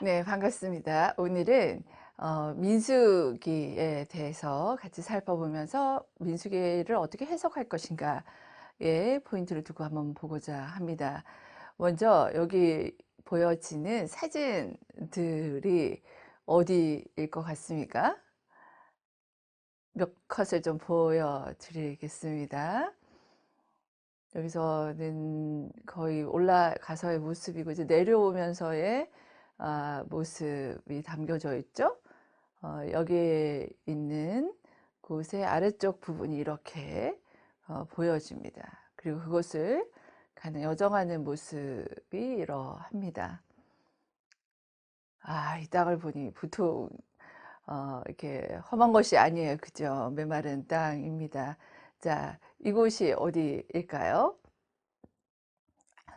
네, 반갑습니다. 오늘은 민수기에 대해서 같이 살펴보면서 민수기를 어떻게 해석할 것인가에 포인트를 두고 한번 보고자 합니다. 먼저 여기 보여지는 사진들이 어디일 것 같습니까? 몇 컷을 좀 보여드리겠습니다. 여기서는 거의 올라가서의 모습이고 이제 내려오면서의 모습이 담겨져 있죠. 여기에 있는 곳의 아래쪽 부분이 이렇게 보여집니다. 그리고 그것을 가는 여정하는 모습이 이러합니다. 이 땅을 보니 보통 이렇게 험한 것이 아니에요. 그죠? 메마른 땅입니다. 자, 이곳이 어디일까요?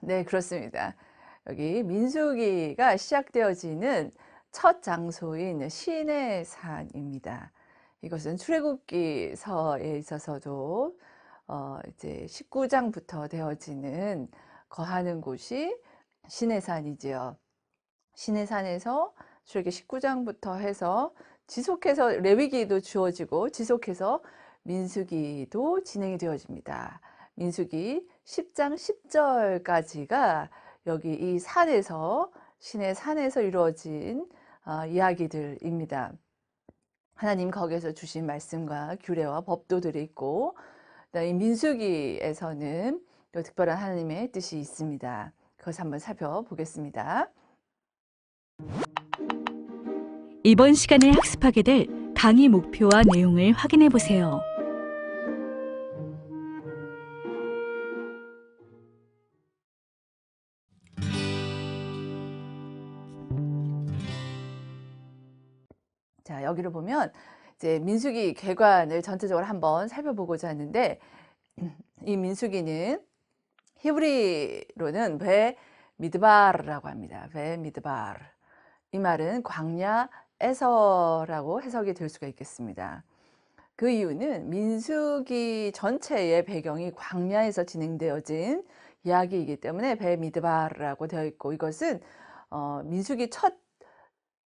네, 그렇습니다. 여기 민수기가 시작되어지는 첫 장소인 시내산입니다. 이것은 출애굽기서에 있어서도 이제 19장부터 되어지는 거하는 곳이 시내산이지요. 시내산에서 출애굽기 19장부터 해서 지속해서 레위기도 주어지고 지속해서 민수기도 진행이 되어집니다. 민수기 10장 10절까지가 여기 이 산에서 신의 산에서 이루어진 이야기들입니다. 하나님 거기에서 주신 말씀과 규례와 법도들이 있고 이 민수기에서는 또 특별한 하나님의 뜻이 있습니다. 그것을 한번 살펴보겠습니다. 이번 시간에 학습하게 될 강의 목표와 내용을 확인해 보세요. 자, 여기를 보면 이제 민수기 계관을 전체적으로 한번 살펴보고자 하는데 이 민수기는 히브리로는 베 미드바르라고 합니다. 베 미드바르. 이 말은 광야에서라고 해석이 될 수가 있겠습니다. 그 이유는 민수기 전체의 배경이 광야에서 진행되어진 이야기이기 때문에 베 미드바르라고 되어 있고 이것은 민수기 첫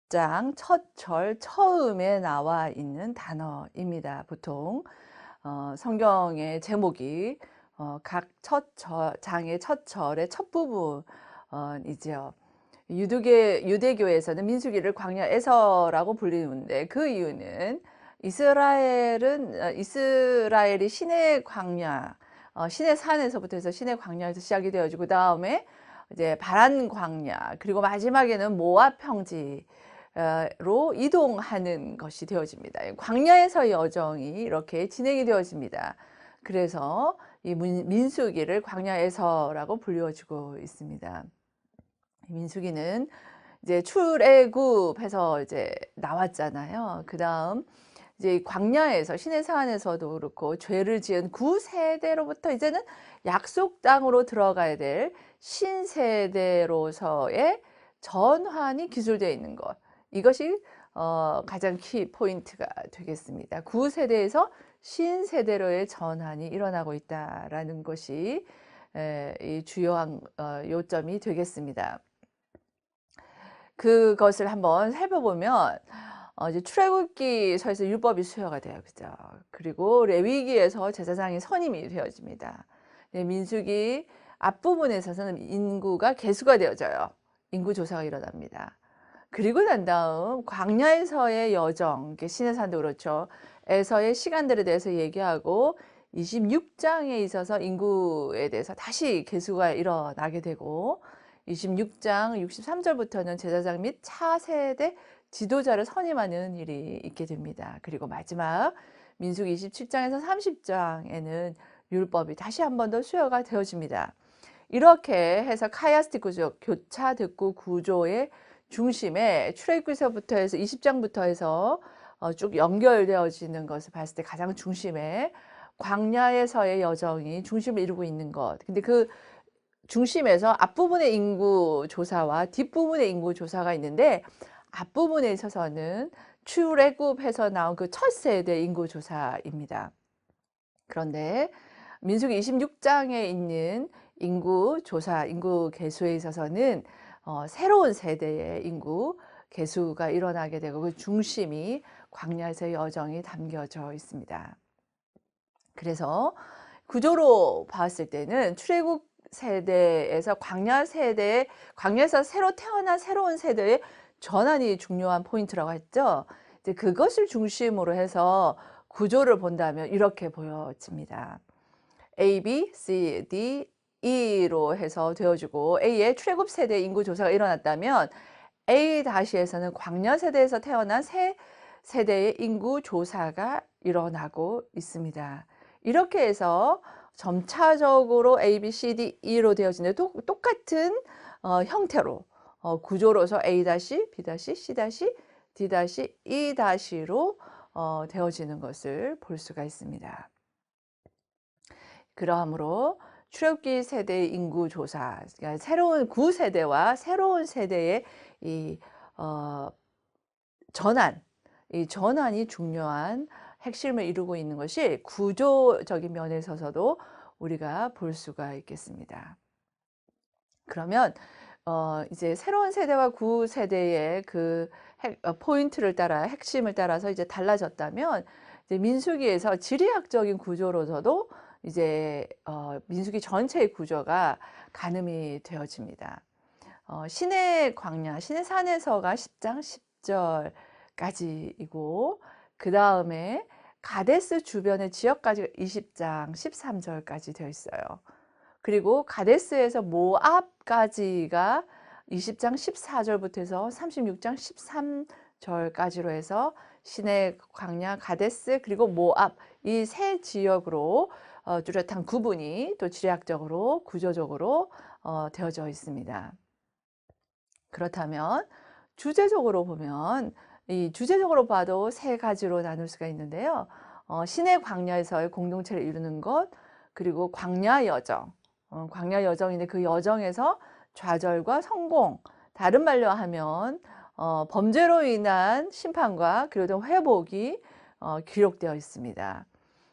장, 첫 절, 처음에 나와 있는 단어입니다. 보통 성경의 제목이 각 첫 장의 첫 절의 첫 부분이지요. 유대교에서는 민수기를 광야에서라고 불리는데 그 이유는 이스라엘이 시내 광야, 시내 산에서부터 해서 시내 광야에서 시작이 되어지고 그 다음에 이제 바란 광야 그리고 마지막에는 모압 평지 로 이동하는 것이 되어집니다. 광야에서의 여정이 이렇게 진행이 되어집니다. 그래서 이 민수기를 광야에서라고 불려지고 있습니다. 민수기는 이제 출애굽해서 이제 나왔잖아요. 그 다음 이제 광야에서 시내산에서도 그렇고 죄를 지은 9세대로부터 이제는 약속 땅으로 들어가야 될 신세대로서의 전환이 기술되어 있는 것. 이것이 가장 키 포인트가 되겠습니다. 9세대에서 신세대로의 전환이 일어나고 있다라는 것이 이 주요한 요점이 되겠습니다. 그것을 한번 살펴보면 이제 출애굽기서에서 율법이 수여가 돼요. 그죠? 그리고 레위기에서 제사장이 선임이 되어집니다. 네, 민수기 앞부분에 있어서는 인구가 계수가 되어져요. 인구 조사가 일어납니다. 그리고 난 다음 광야에서의 여정, 시내산도 그렇죠. 에서의 시간들에 대해서 얘기하고 26장에 있어서 인구에 대해서 다시 계수가 일어나게 되고 26장 63절부터는 제사장 및 차세대 지도자를 선임하는 일이 있게 됩니다. 그리고 마지막 민수기 27장에서 30장에는 율법이 다시 한 번 더 수여가 되어집니다. 이렇게 해서 카이아스틱 구조, 교차 득구 구조의 중심에 출애굽기서부터 해서 20장부터 해서 쭉 연결되어지는 것을 봤을 때 가장 중심에 광야에서의 여정이 중심을 이루고 있는 것. 근데 그 중심에서 앞부분의 인구 조사와 뒷부분의 인구 조사가 있는데 앞부분에 있어서는 출애굽해서 나온 그 첫 세대 인구 조사입니다. 그런데 민수기 26장에 있는 인구 조사, 인구 계수에 있어서는 새로운 세대의 인구 개수가 일어나게 되고 그 중심이 광야에서의 여정이 담겨져 있습니다. 그래서 구조로 봤을 때는 출애굽 세대에서 광야에서 새로 태어난 새로운 세대의 전환이 중요한 포인트라고 했죠. 이제 그것을 중심으로 해서 구조를 본다면 이렇게 보여집니다. A, B, C, D, E로 해서 되어지고 A의 출애굽 세대 인구 조사가 일어났다면 A-에서는 광야 세대에서 태어난 새 세대의 인구 조사가 일어나고 있습니다. 이렇게 해서 점차적으로 A, B, C, D, E로 되어지는데 똑같은 형태로 구조로서 A-, B-, C-, D-, E-로 되어지는 것을 볼 수가 있습니다. 그러므로 출애굽기 세대의 인구 조사, 그러니까 새로운 구세대와 새로운 세대의 이 전환이 중요한 핵심을 이루고 있는 것이 구조적인 면에 있어서도 우리가 볼 수가 있겠습니다. 그러면 이제 새로운 세대와 구세대의 그 포인트를 따라 핵심을 따라서 이제 달라졌다면 이제 민수기에서 지리학적인 구조로서도 이제 민수기 전체의 구조가 가늠이 되어집니다. 신의 광야, 신의 산에서가 10장 10절까지이고 그 다음에 가데스 주변의 지역까지가 20장 13절까지 되어 있어요. 그리고 가데스에서 모압까지가 20장 14절부터 해서 36장 13절까지로 해서 신의 광야, 가데스 그리고 모압 이 세 지역으로 뚜렷한 구분이 또 지리학적으로 구조적으로 되어져 있습니다. 그렇다면 주제적으로 보면 이 주제적으로 봐도 세 가지로 나눌 수가 있는데요. 신의 광야에서의 공동체를 이루는 것 그리고 광야 여정 광야 여정인데 그 여정에서 좌절과 성공 다른 말로 하면 범죄로 인한 심판과 그리고 회복이 기록되어 있습니다.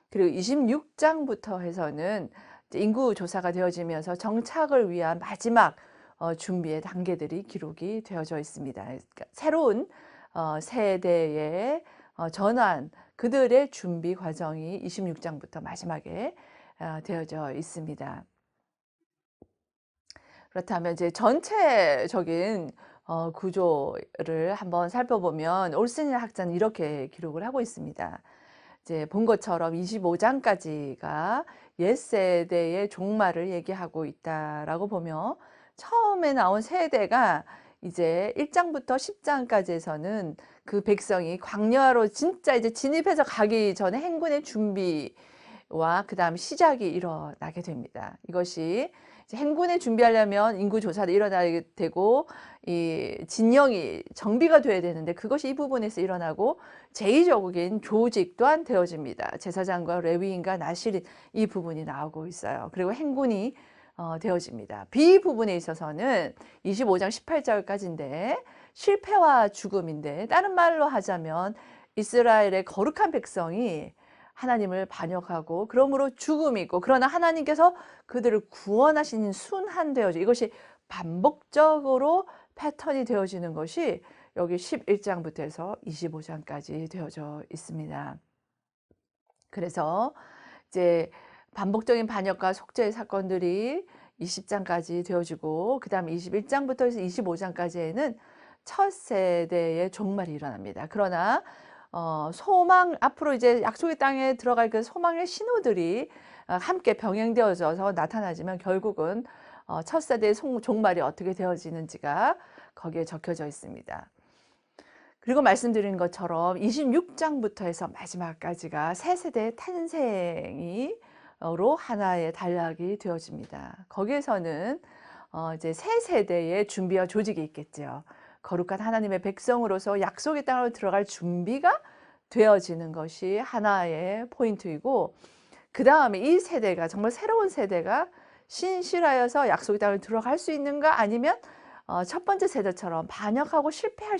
그리고 26장부터 해서는 인구 조사가 되어지면서 정착을 위한 마지막 준비의 단계들이 기록이 되어져 있습니다. 그러니까 새로운 세대의 전환, 그들의 준비 과정이 26장부터 마지막에 되어져 있습니다. 그렇다면 이제 전체적인 구조를 한번 살펴보면 올슨이라 학자는 이렇게 기록을 하고 있습니다. 이제 본 것처럼 25장까지가 옛세대의 종말을 얘기하고 있다라고 보며 처음에 나온 세대가 이제 1장부터 10장까지에서는 그 백성이 광야로 진짜 이제 진입해서 가기 전에 행군의 준비와 그 다음 시작이 일어나게 됩니다. 이것이 이제 행군에 준비하려면 인구 조사도 일어나게 되고 이 진영이 정비가 돼야 되는데 그것이 이 부분에서 일어나고 제2적인 조직 또한 되어집니다. 제사장과 레위인과 나실인 이 부분이 나오고 있어요. 그리고 행군이 되어집니다. B 부분에 있어서는 25장 18절까지인데 실패와 죽음인데 다른 말로 하자면 이스라엘의 거룩한 백성이 하나님을 반역하고 그러므로 죽음이 있고 그러나 하나님께서 그들을 구원하시는 순환되어져 이것이 반복적으로 패턴이 되어지는 것이 여기 11장부터 해서 25장까지 되어져 있습니다. 그래서 이제 반복적인 반역과 속죄의 사건들이 20장까지 되어지고 그 다음 21장부터 해서 25장까지에는 첫 세대의 종말이 일어납니다. 그러나 소망 앞으로 이제 약속의 땅에 들어갈 그 소망의 신호들이 함께 병행되어져서 나타나지만 결국은 첫 세대의 종말이 어떻게 되어지는지가 거기에 적혀져 있습니다. 그리고 말씀드린 것처럼 26장부터 해서 마지막까지가 새 세대의 탄생이 로 하나의 단락이 되어집니다. 거기에서는 이제 새 세대의 준비와 조직이 있겠죠. 거룩한 하나님의 백성으로서 약속의 땅으로 들어갈 준비가 되어지는 것이 하나의 포인트이고 그 다음에 이 세대가 정말 새로운 세대가 신실하여서 약속의 땅을 들어갈 수 있는가 아니면 첫 번째 세대처럼 반역하고 실패할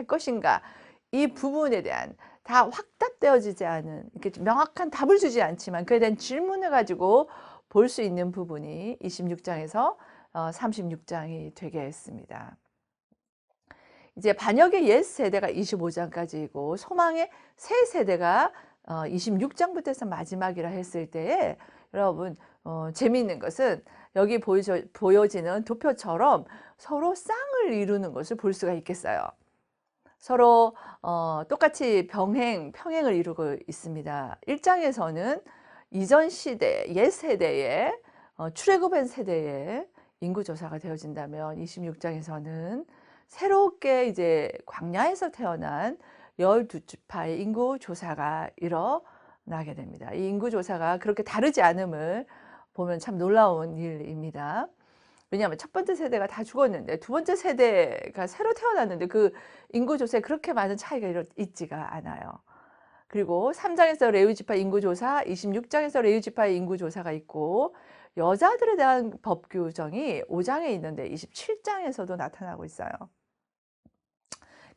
것인가 이 부분에 대한 다 확답되어지지 않은 이렇게 명확한 답을 주지 않지만 그에 대한 질문을 가지고 볼 수 있는 부분이 26장에서 36장이 되게 했습니다. 이제 반역의 옛 세대가 25장까지이고 소망의 새 세대가 26장부터 해서 마지막이라 했을 때에 여러분 재미있는 것은 여기 보여지는 도표처럼 서로 쌍을 이루는 것을 볼 수가 있겠어요. 서로 똑같이 평행을 이루고 있습니다. 1장에서는 이전 시대, 옛 세대의 출애굽한 세대의 인구조사가 되어진다면 26장에서는 새롭게 이제 광야에서 태어난 12지파의 인구조사가 일어나게 됩니다. 이 인구조사가 그렇게 다르지 않음을 보면 참 놀라운 일입니다. 왜냐하면 첫 번째 세대가 다 죽었는데 두 번째 세대가 새로 태어났는데 그 인구조사에 그렇게 많은 차이가 있지가 않아요. 그리고 3장에서 레위지파 인구조사, 26장에서 레위지파의 인구조사가 있고 여자들에 대한 법 규정이 5장에 있는데 27장에서도 나타나고 있어요.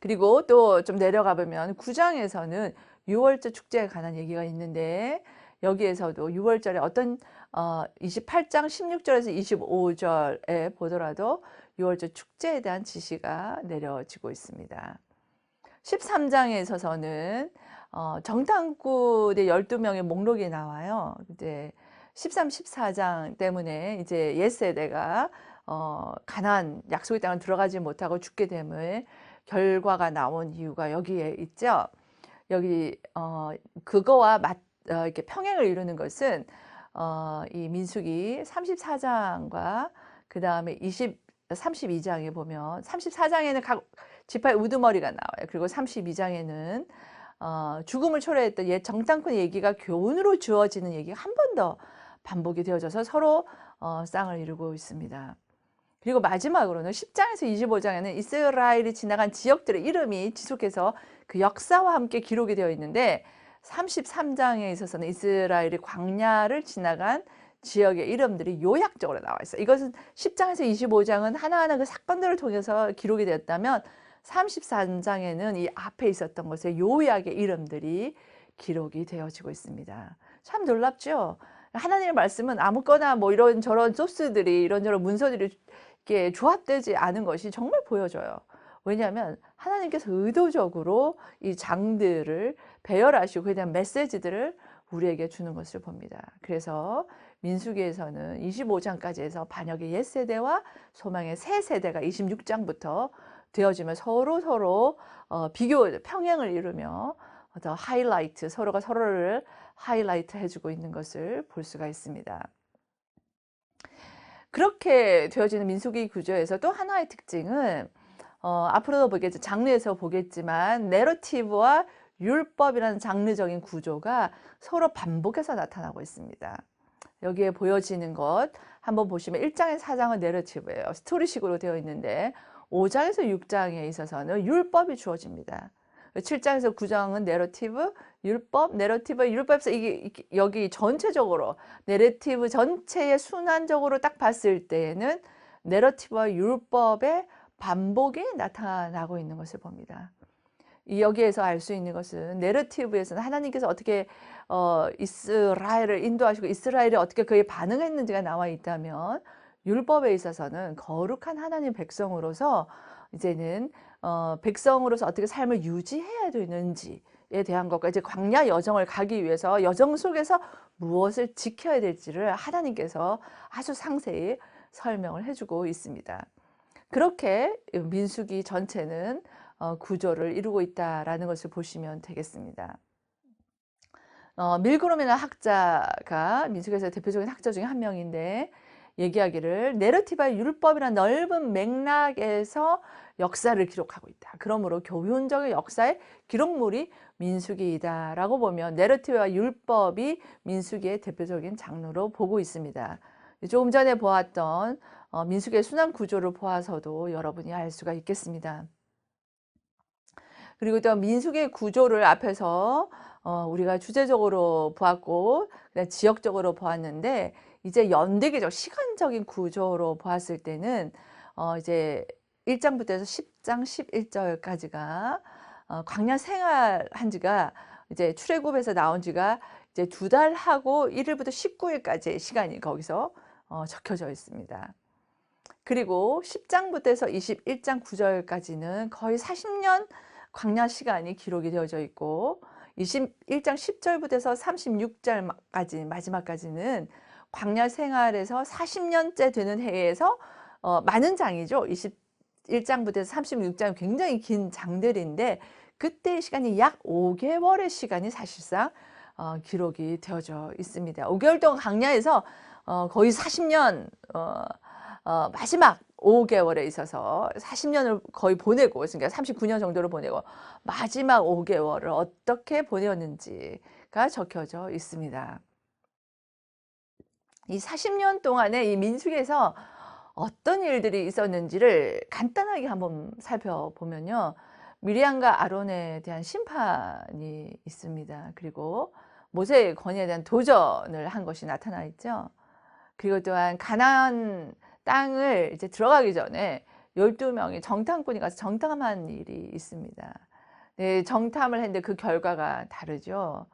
그리고 또 좀 내려가 보면 9장에서는 유월절 축제에 관한 얘기가 있는데 여기에서도 유월절에 어떤 28장 16절에서 25절에 보더라도 유월절 축제에 대한 지시가 내려지고 있습니다. 13장에 있어서는 정탐꾼의 12명의 목록이 나와요. 이제 13, 14장 때문에 이제 옛 세대가 가나안 약속의 땅을 들어가지 못하고 죽게 됨을 결과가 나온 이유가 여기에 있죠. 여기 그거와 이렇게 평행을 이루는 것은 이 민수기 34장과 그 다음에 32장에 보면 34장에는 각 지파의 우두머리가 나와요. 그리고 32장에는 죽음을 초래했던 옛 정탐꾼 얘기가 교훈으로 주어지는 얘기가 한 번 더 반복이 되어져서 서로 쌍을 이루고 있습니다. 그리고 마지막으로는 10장에서 25장에는 이스라엘이 지나간 지역들의 이름이 지속해서 그 역사와 함께 기록이 되어 있는데 33장에 있어서는 이스라엘이 광야를 지나간 지역의 이름들이 요약적으로 나와 있어요. 이것은 10장에서 25장은 하나하나 그 사건들을 통해서 기록이 되었다면 33장에는 이 앞에 있었던 것의 요약의 이름들이 기록이 되어지고 있습니다. 참 놀랍죠? 하나님의 말씀은 아무거나 뭐 이런저런 소스들이 이런저런 문서들이 이렇게 조합되지 않은 것이 정말 보여져요. 왜냐하면 하나님께서 의도적으로 이 장들을 배열하시고 그에 대한 메시지들을 우리에게 주는 것을 봅니다. 그래서 민수기에서는 25장까지 해서 반역의 옛 세대와 소망의 새 세대가 26장부터 되어지며 서로 평행을 이루며 더 하이라이트, 서로가 서로를 하이라이트 해주고 있는 것을 볼 수가 있습니다. 그렇게 되어지는 민수기 구조에서 또 하나의 특징은 앞으로도 보겠죠. 장르에서 보겠지만 내러티브와 율법이라는 장르적인 구조가 서로 반복해서 나타나고 있습니다. 여기에 보여지는 것 한번 보시면 1장에서 4장은 내러티브예요. 스토리식으로 되어 있는데 5장에서 6장에 있어서는 율법이 주어집니다. 7장에서 9장은 내러티브, 내러티브, 율법에서 이게 여기 전체적으로 내러티브 전체의 순환적으로 딱 봤을 때에는 내러티브와 율법의 반복이 나타나고 있는 것을 봅니다. 여기에서 알 수 있는 것은 내러티브에서는 하나님께서 어떻게 이스라엘을 인도하시고 이스라엘이 어떻게 그에 반응했는지가 나와 있다면 율법에 있어서는 거룩한 하나님 백성으로서 이제는 백성으로서 어떻게 삶을 유지해야 되는지에 대한 것과 이제 광야 여정을 가기 위해서 여정 속에서 무엇을 지켜야 될지를 하나님께서 아주 상세히 설명을 해주고 있습니다. 그렇게 민수기 전체는 구조를 이루고 있다라는 것을 보시면 되겠습니다. 밀그롬이라는 학자가 민수기에서 대표적인 학자 중에 한 명인데 얘기하기를 내러티브와 율법이라는 넓은 맥락에서 역사를 기록하고 있다. 그러므로 교훈적인 역사의 기록물이 민수기이다라고 보면 내러티브와 율법이 민수기의 대표적인 장르로 보고 있습니다. 조금 전에 보았던 민수기의 순환 구조를 보아서도 여러분이 알 수가 있겠습니다. 그리고 또 민수기의 구조를 앞에서 우리가 주제적으로 보았고 지역적으로 보았는데 이제 연대기적 시간적인 구조로 보았을 때는 이제 1장부터 해서 10장 11절까지가 광야 생활한 지가 이제 출애굽에서 나온 지가 이제 2달하고 1일부터 19일까지의 시간이 거기서 적혀져 있습니다. 그리고 10장부터 해서 21장 9절까지는 거의 40년 광야 시간이 기록이 되어져 있고 21장 10절부터 해서 36절까지 마지막까지는 광야 생활에서 40년째 되는 해에서 많은 장이죠. 21장부터 해서 36장 굉장히 긴 장들인데 그때의 시간이 약 5개월의 시간이 사실상 기록이 되어져 있습니다. 5개월 동안 광야에서 거의 40년 마지막 5개월에 있어서 40년을 거의 보내고 그러니까 39년 정도를 보내고 마지막 5개월을 어떻게 보내었는지가 적혀져 있습니다. 이 40년 동안에 이 민수기에서 어떤 일들이 있었는지를 간단하게 한번 살펴보면요. 미리암과 아론에 대한 심판이 있습니다. 그리고 모세의 권위에 대한 도전을 한 것이 나타나 있죠. 그리고 또한 가나안 땅을 이제 들어가기 전에 12명이 정탐꾼이 가서 정탐한 일이 있습니다. 네, 정탐을 했는데 그 결과가 다르죠.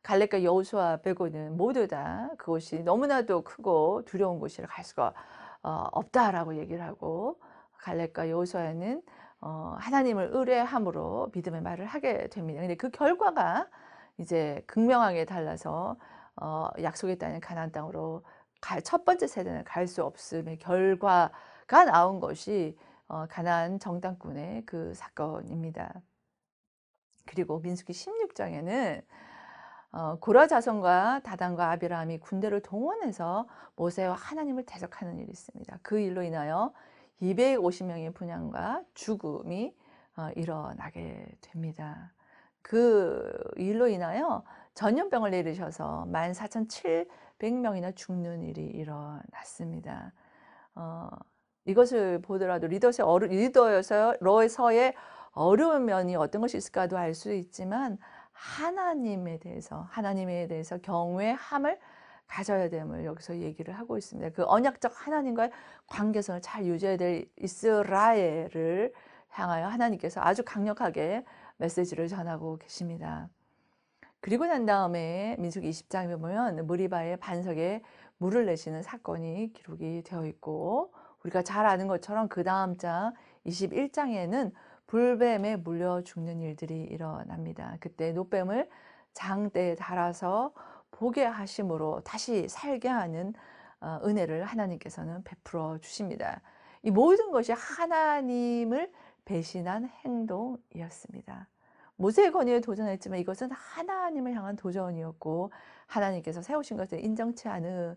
갈렙과 여호수아 빼고는 모두 다 그곳이 너무나도 크고 두려운 곳이라 갈 수가 없다라고 얘기를 하고 갈렙과 여호수아는 하나님을 의뢰함으로 믿음의 말을 하게 됩니다. 근데 그 결과가 이제 극명하게 달라서 약속의 땅인 가나안 땅으로 첫 번째 세대는 갈 수 없음의 결과가 나온 것이 가나안 정탐꾼의 그 사건입니다. 그리고 민수기 16장에는 고라 자손과 다단과 아비람이 군대를 동원해서 모세와 하나님을 대적하는 일이 있습니다. 그 일로 인하여 250명의 분향과 죽음이 일어나게 됩니다. 그 일로 인하여 전염병을 내리셔서 14,700명이나 죽는 일이 일어났습니다. 이것을 보더라도 리더에서의 어려운 면이 어떤 것이 있을까도 알 수 있지만 하나님에 대해서 경외함을 가져야 됨을 여기서 얘기를 하고 있습니다. 그 언약적 하나님과의 관계성을 잘 유지해야 될 이스라엘을 향하여 하나님께서 아주 강력하게 메시지를 전하고 계십니다. 그리고 난 다음에 민수기 20장에 보면 무리바의 반석에 물을 내시는 사건이 기록이 되어 있고 우리가 잘 아는 것처럼 그 다음 장 21장에는 불뱀에 물려 죽는 일들이 일어납니다. 그때 노뱀을 장대에 달아서 보게 하심으로 다시 살게 하는 은혜를 하나님께서는 베풀어 주십니다. 이 모든 것이 하나님을 배신한 행동이었습니다. 모세의 권위에 도전했지만 이것은 하나님을 향한 도전이었고 하나님께서 세우신 것을 인정치 않은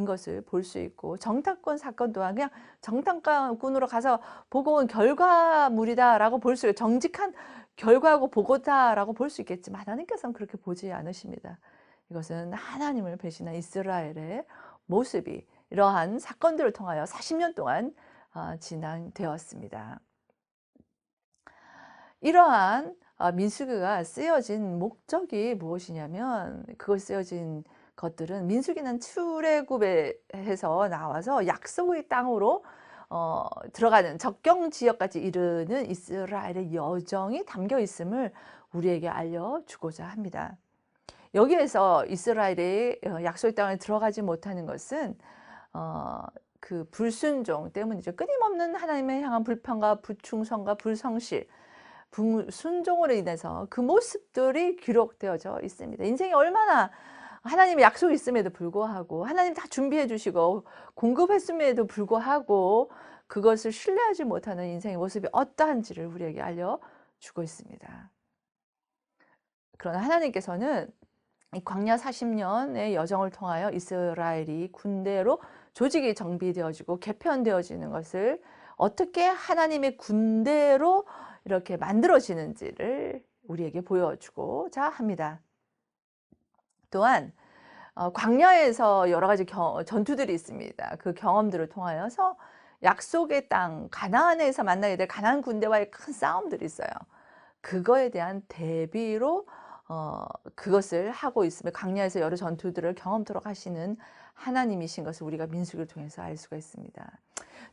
것을 볼 수 있고 정탐꾼 사건 또한 그냥 정탐꾼으로 가서 보고 온 결과물이다라고 볼 수 있고 정직한 결과하고 보고다라고 볼 수 있겠지만 하나님께서는 그렇게 보지 않으십니다. 이것은 하나님을 배신한 이스라엘의 모습이 이러한 사건들을 통하여 40년 동안 진행되었습니다. 이러한 민수기가 쓰여진 목적이 무엇이냐면 그것 쓰여진 것들은 민수기는 출애굽에서 나와서 약속의 땅으로 들어가는 적경 지역까지 이르는 이스라엘의 여정이 담겨 있음을 우리에게 알려주고자 합니다. 여기에서 이스라엘이 약속의 땅을 들어가지 못하는 것은 그 불순종 때문이죠. 끊임없는 하나님을 향한 불평과 불충성과 불성실 순종으로 인해서 그 모습들이 기록되어져 있습니다. 인생이 얼마나 하나님의 약속이 있음에도 불구하고 하나님 다 준비해 주시고 공급했음에도 불구하고 그것을 신뢰하지 못하는 인생의 모습이 어떠한지를 우리에게 알려주고 있습니다. 그러나 하나님께서는 이 광야 40년의 여정을 통하여 이스라엘이 군대로 조직이 정비되어지고 개편되어지는 것을 어떻게 하나님의 군대로 이렇게 만들어지는지를 우리에게 보여주고자 합니다. 또한 광야에서 여러 가지 전투들이 있습니다. 그 경험들을 통하여서 약속의 땅 가나안에서 만나게 될 가나안 군대와의 큰 싸움들이 있어요. 그거에 대한 대비로 그것을 하고 있으며 광야에서 여러 전투들을 경험토록 하시는 하나님이신 것을 우리가 민수기를 통해서 알 수가 있습니다.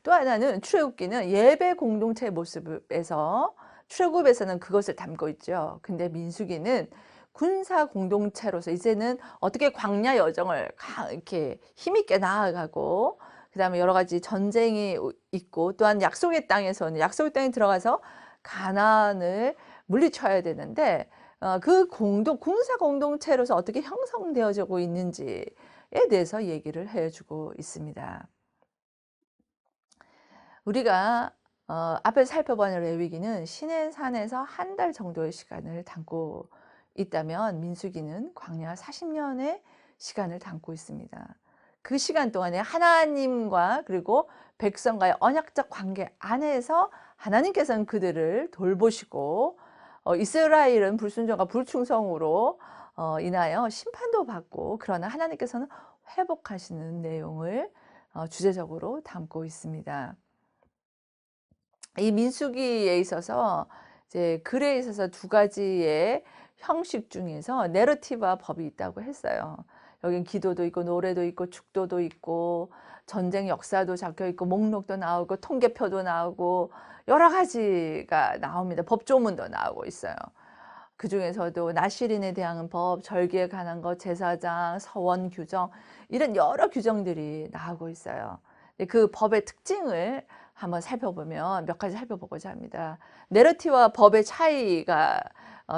또 하나는 출애굽기는 예배 공동체의 모습에서 출애굽에서는 그것을 담고 있죠. 근데 민수기는 군사 공동체로서 이제는 어떻게 광야 여정을 이렇게 힘있게 나아가고 그다음에 여러 가지 전쟁이 있고 또한 약속의 땅에서는 약속의 땅에 들어가서 가나안을 물리쳐야 되는데 그 군사 공동체로서 어떻게 형성되어지고 있는지에 대해서 얘기를 해주고 있습니다. 우리가 앞에서 살펴본 레위기는 시내산에서 한 달 정도의 시간을 담고 있다면 민수기는 광야 40년의 시간을 담고 있습니다. 그 시간 동안에 하나님과 그리고 백성과의 언약적 관계 안에서 하나님께서는 그들을 돌보시고 이스라엘은 불순종과 불충성으로 인하여 심판도 받고 그러나 하나님께서는 회복하시는 내용을 주제적으로 담고 있습니다. 이 민수기에 있어서 이제 글에 있어서 두 가지의 형식 중에서 내러티브와 법이 있다고 했어요. 여긴 기도도 있고 노래도 있고 축도도 있고 전쟁 역사도 적혀 있고 목록도 나오고 통계표도 나오고 여러 가지가 나옵니다. 법조문도 나오고 있어요. 그 중에서도 나실인에 대한 법, 절기에 관한 것, 제사장, 서원 규정 이런 여러 규정들이 나오고 있어요. 그 법의 특징을 한번 살펴보면 몇 가지 살펴보고자 합니다. 내러티브와 법의 차이가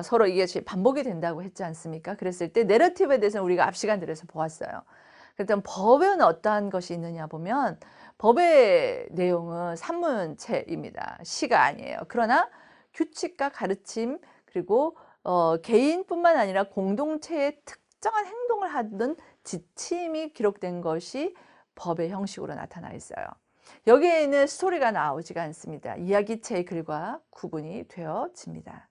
서로 이게 반복이 된다고 했지 않습니까? 그랬을 때 내러티브에 대해서는 우리가 앞 시간 들여서 보았어요. 일단 법에는 어떠한 것이 있느냐 보면 법의 내용은 산문체입니다. 시가 아니에요. 그러나 규칙과 가르침 그리고 개인뿐만 아니라 공동체의 특정한 행동을 하던 지침이 기록된 것이 법의 형식으로 나타나 있어요. 여기에는 스토리가 나오지가 않습니다. 이야기체의 글과 구분이 되어집니다.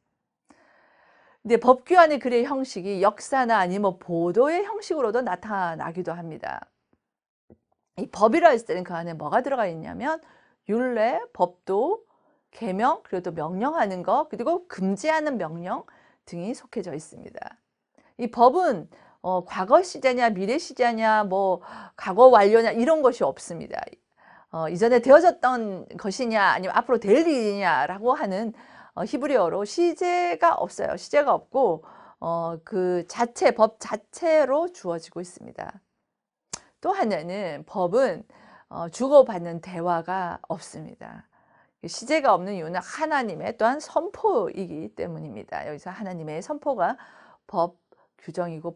근데 법규안의 글의 형식이 역사나 아니면 보도의 형식으로도 나타나기도 합니다. 이 법이라 했을 때는 그 안에 뭐가 들어가 있냐면 율례, 법도, 계명, 그리고 또 명령하는 것, 그리고 금지하는 명령 등이 속해져 있습니다. 이 법은 과거 시제냐 미래 시제냐 뭐 과거 완료냐 이런 것이 없습니다. 이전에 되어졌던 것이냐 아니면 앞으로 될 일이냐라고 하는 히브리어로 시제가 없어요. 시제가 없고 그 자체 법 자체로 주어지고 있습니다. 또 하나는 법은 주고받는 대화가 없습니다. 시제가 없는 이유는 하나님의 또한 선포이기 때문입니다. 여기서 하나님의 선포가 법 규정이고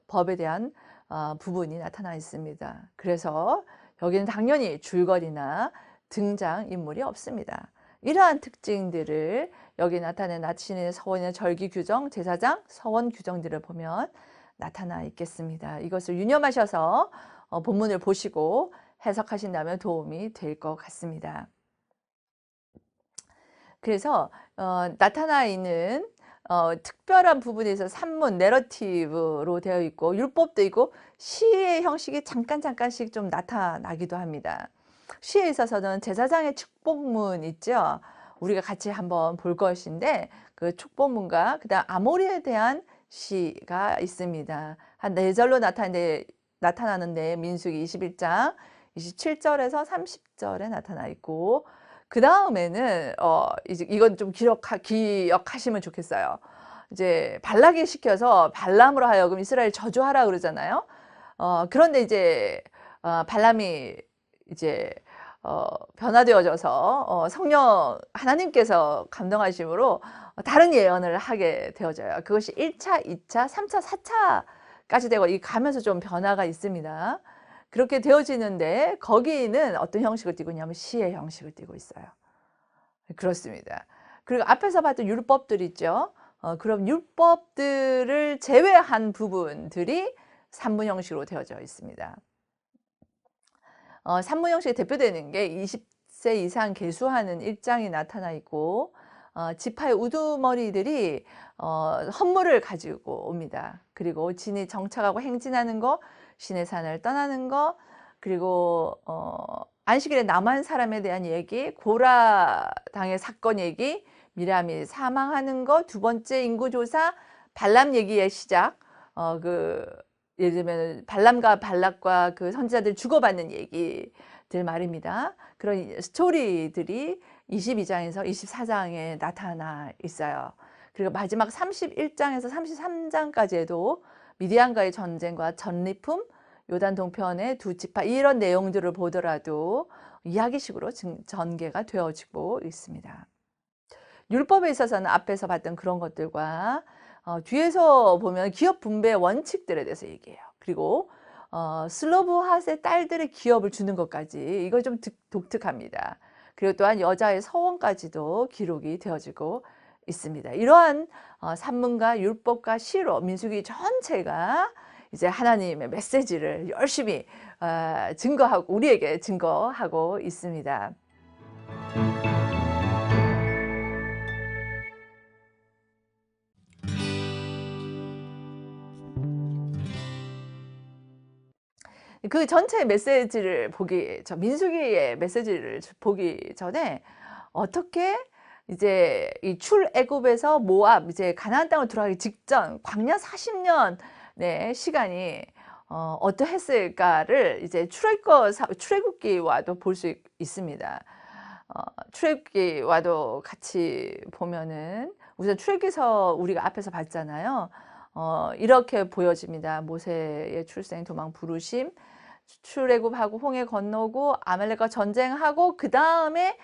법에 대한 부분이 나타나 있습니다. 그래서 여기는 당연히 줄거리나 등장인물이 없습니다. 이러한 특징들을 여기 나타낸 나신의 서원이나 절기 규정, 제사장, 서원 규정들을 보면 나타나 있겠습니다. 이것을 유념하셔서 본문을 보시고 해석하신다면 도움이 될 것 같습니다. 그래서 나타나 있는 특별한 부분에 있어서 산문, 내러티브로 되어 있고 율법도 있고 시의 형식이 잠깐씩 좀 나타나기도 합니다. 시에 있어서는 제사장의 축복문 있죠. 우리가 같이 한번 볼 것인데 그 축복문과 그다음 아모리에 대한 시가 있습니다. 한 4절로 나타나는데 민수기 21장 27절에서 30절에 나타나 있고 그 다음에는 이제 이건 좀 기억하시면 좋겠어요. 이제 발락에 시켜서 발람으로 하여금 이스라엘 저주하라 그러잖아요. 그런데 이제 발람이 이제 변화되어져서 성령 하나님께서 감동하심으로 다른 예언을 하게 되어져요. 그것이 1차, 2차, 3차, 4차까지 되고 이 가면서 좀 변화가 있습니다. 그렇게 되어지는데 거기는 어떤 형식을 띠고 있냐면 시의 형식을 띠고 있어요. 그렇습니다. 그리고 앞에서 봤던 율법들 있죠. 그럼 율법들을 제외한 부분들이 산문 형식으로 되어져 있습니다. 산문 형식이 대표되는 게 20세 이상 계수하는 일장이 나타나 있고 지파의 우두머리들이 헌물을 가지고 옵니다. 그리고 진이 정착하고 행진하는 거, 신의 산을 떠나는 거, 그리고 안식일에 남한 사람에 대한 얘기, 고라 당의 사건 얘기, 미람이 사망하는 거, 두 번째 인구조사, 발람 얘기의 시작, 예를 들면 발람과 발락과 그 선지자들 주고받는 얘기들 말입니다. 그런 스토리들이 22장에서 24장에 나타나 있어요. 그리고 마지막 31장에서 33장까지에도 미디안과의 전쟁과 전리품, 요단 동편의 두 지파 이런 내용들을 보더라도 이야기식으로 전개가 되어지고 있습니다. 율법에 있어서는 앞에서 봤던 그런 것들과 뒤에서 보면 기업 분배 원칙들에 대해서 얘기해요. 그리고 슬로브핫의 딸들의 기업을 주는 것까지 이거 좀 독특합니다. 그리고 또한 여자의 서원까지도 기록이 되어지고 있습니다. 이러한 산문과 율법과 시로 민수기 전체가 이제 하나님의 메시지를 열심히 증거하고 우리에게 증거하고 있습니다. 그 전체 메시지를 민수기의 메시지를 보기 전에 어떻게 이제 이 출애굽에서 모압 이제 가나안 땅을 들어가기 직전 광야 40년의 시간이 어떠했을까를 이제 출애굽기와도 볼 수 있습니다. 출애굽기와도 같이 보면은 우선 출애굽기서 우리가 앞에서 봤잖아요. 이렇게 보여집니다. 모세의 출생, 도망, 부르심, 출애굽하고 홍해 건너고 아말렉과 전쟁하고 그 다음에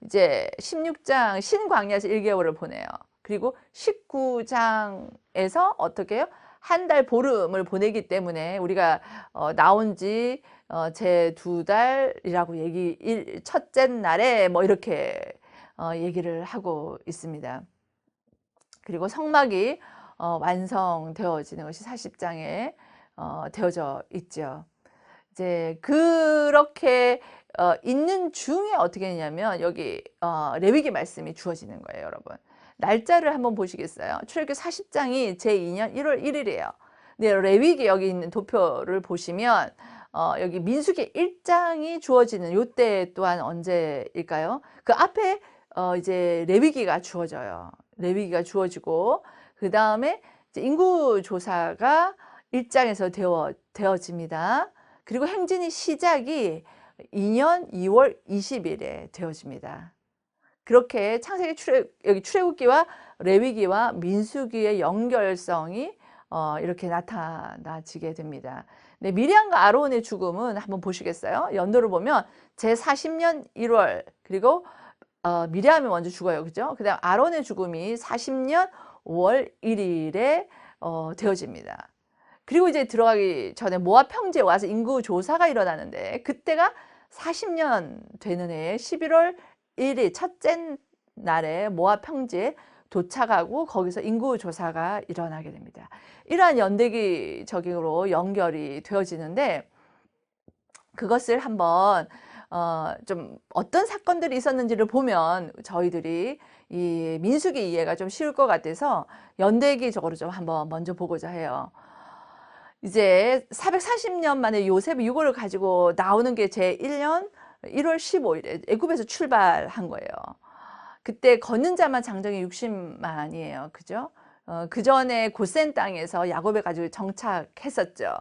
이제 16장 신광야에서 1개월을 보내요. 그리고 19장에서 어떻게 해요? 한 달 보름을 보내기 때문에 우리가 나온 지 제 2달이라고 첫째 날에 뭐 이렇게 얘기를 하고 있습니다. 그리고 성막이 완성되어지는 것이 40장에 되어져 있죠. 이제 그렇게 있는 중에 어떻게 했냐면 여기 레위기 말씀이 주어지는 거예요, 여러분. 날짜를 한번 보시겠어요? 출애굽기 40장이 제2년 1월 1일이에요. 근데 레위기 여기 있는 도표를 보시면 여기 민수기 1장이 주어지는 요때 또한 언제일까요? 그 앞에 이제 레위기가 주어져요. 레위기가 주어지고 그 다음에 인구조사가 1장에서 되어집니다. 그리고 행진이 시작이 2년 2월 20일에 되어집니다. 그렇게 창세기 여기 출애굽기와 레위기와 민수기의 연결성이 이렇게 나타나지게 됩니다. 네, 미리암과 아론의 죽음은 한번 보시겠어요? 연도를 보면 제40년 1월 그리고 미리암이 먼저 죽어요. 그죠? 그 다음 아론의 죽음이 40년 5월 1일에 되어집니다. 그리고 이제 들어가기 전에 모압 평지에 와서 인구 조사가 일어나는데 그때가 40년 되는 해에 11월 1일 첫째 날에 모압 평지에 도착하고 거기서 인구 조사가 일어나게 됩니다. 이러한 연대기적으로 연결이 되어지는데 그것을 한번 좀 어떤 사건들이 있었는지를 보면 저희들이 이 민수기 이해가 좀 쉬울 것 같아서 연대기적으로 좀 한번 먼저 보고자 해요. 이제 440년 만에 요셉이 유고를 가지고 나오는 게 제1년 1월 15일에 애굽에서 출발한 거예요. 그때 걷는 자만 장정이 60만이에요. 그죠? 그 전에 고센 땅에서 야곱에 가지고 정착했었죠.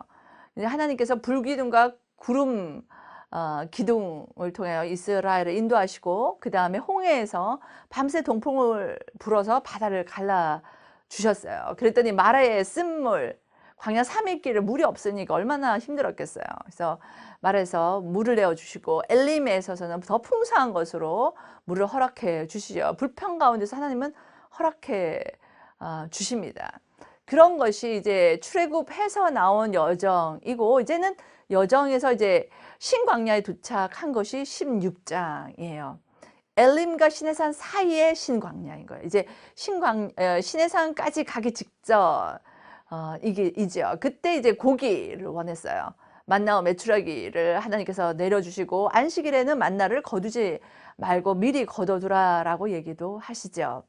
하나님께서 불기둥과 구름 기둥을 통해 이스라엘을 인도하시고 그 다음에 홍해에서 밤새 동풍을 불어서 바다를 갈라 주셨어요. 그랬더니 마라의 쓴물 광야 3일 길을 물이 없으니까 얼마나 힘들었겠어요. 그래서 말해서 물을 내어 주시고 엘림에 있어서는 더 풍성한 것으로 물을 허락해 주시죠. 불평 가운데서 하나님은 허락해 주십니다. 그런 것이 이제 출애굽해서 나온 여정이고 이제는 여정에서 이제 신광야에 도착한 것이 16장이에요. 엘림과 시내산 사이의 신광야인 거예요. 이제 시내산까지 가기 직전 이죠. 그때 이제 고기를 원했어요. 만나와 메추라기를 하나님께서 내려주시고 안식일에는 만나를 거두지 말고 미리 거둬두라라고 얘기도 하시죠.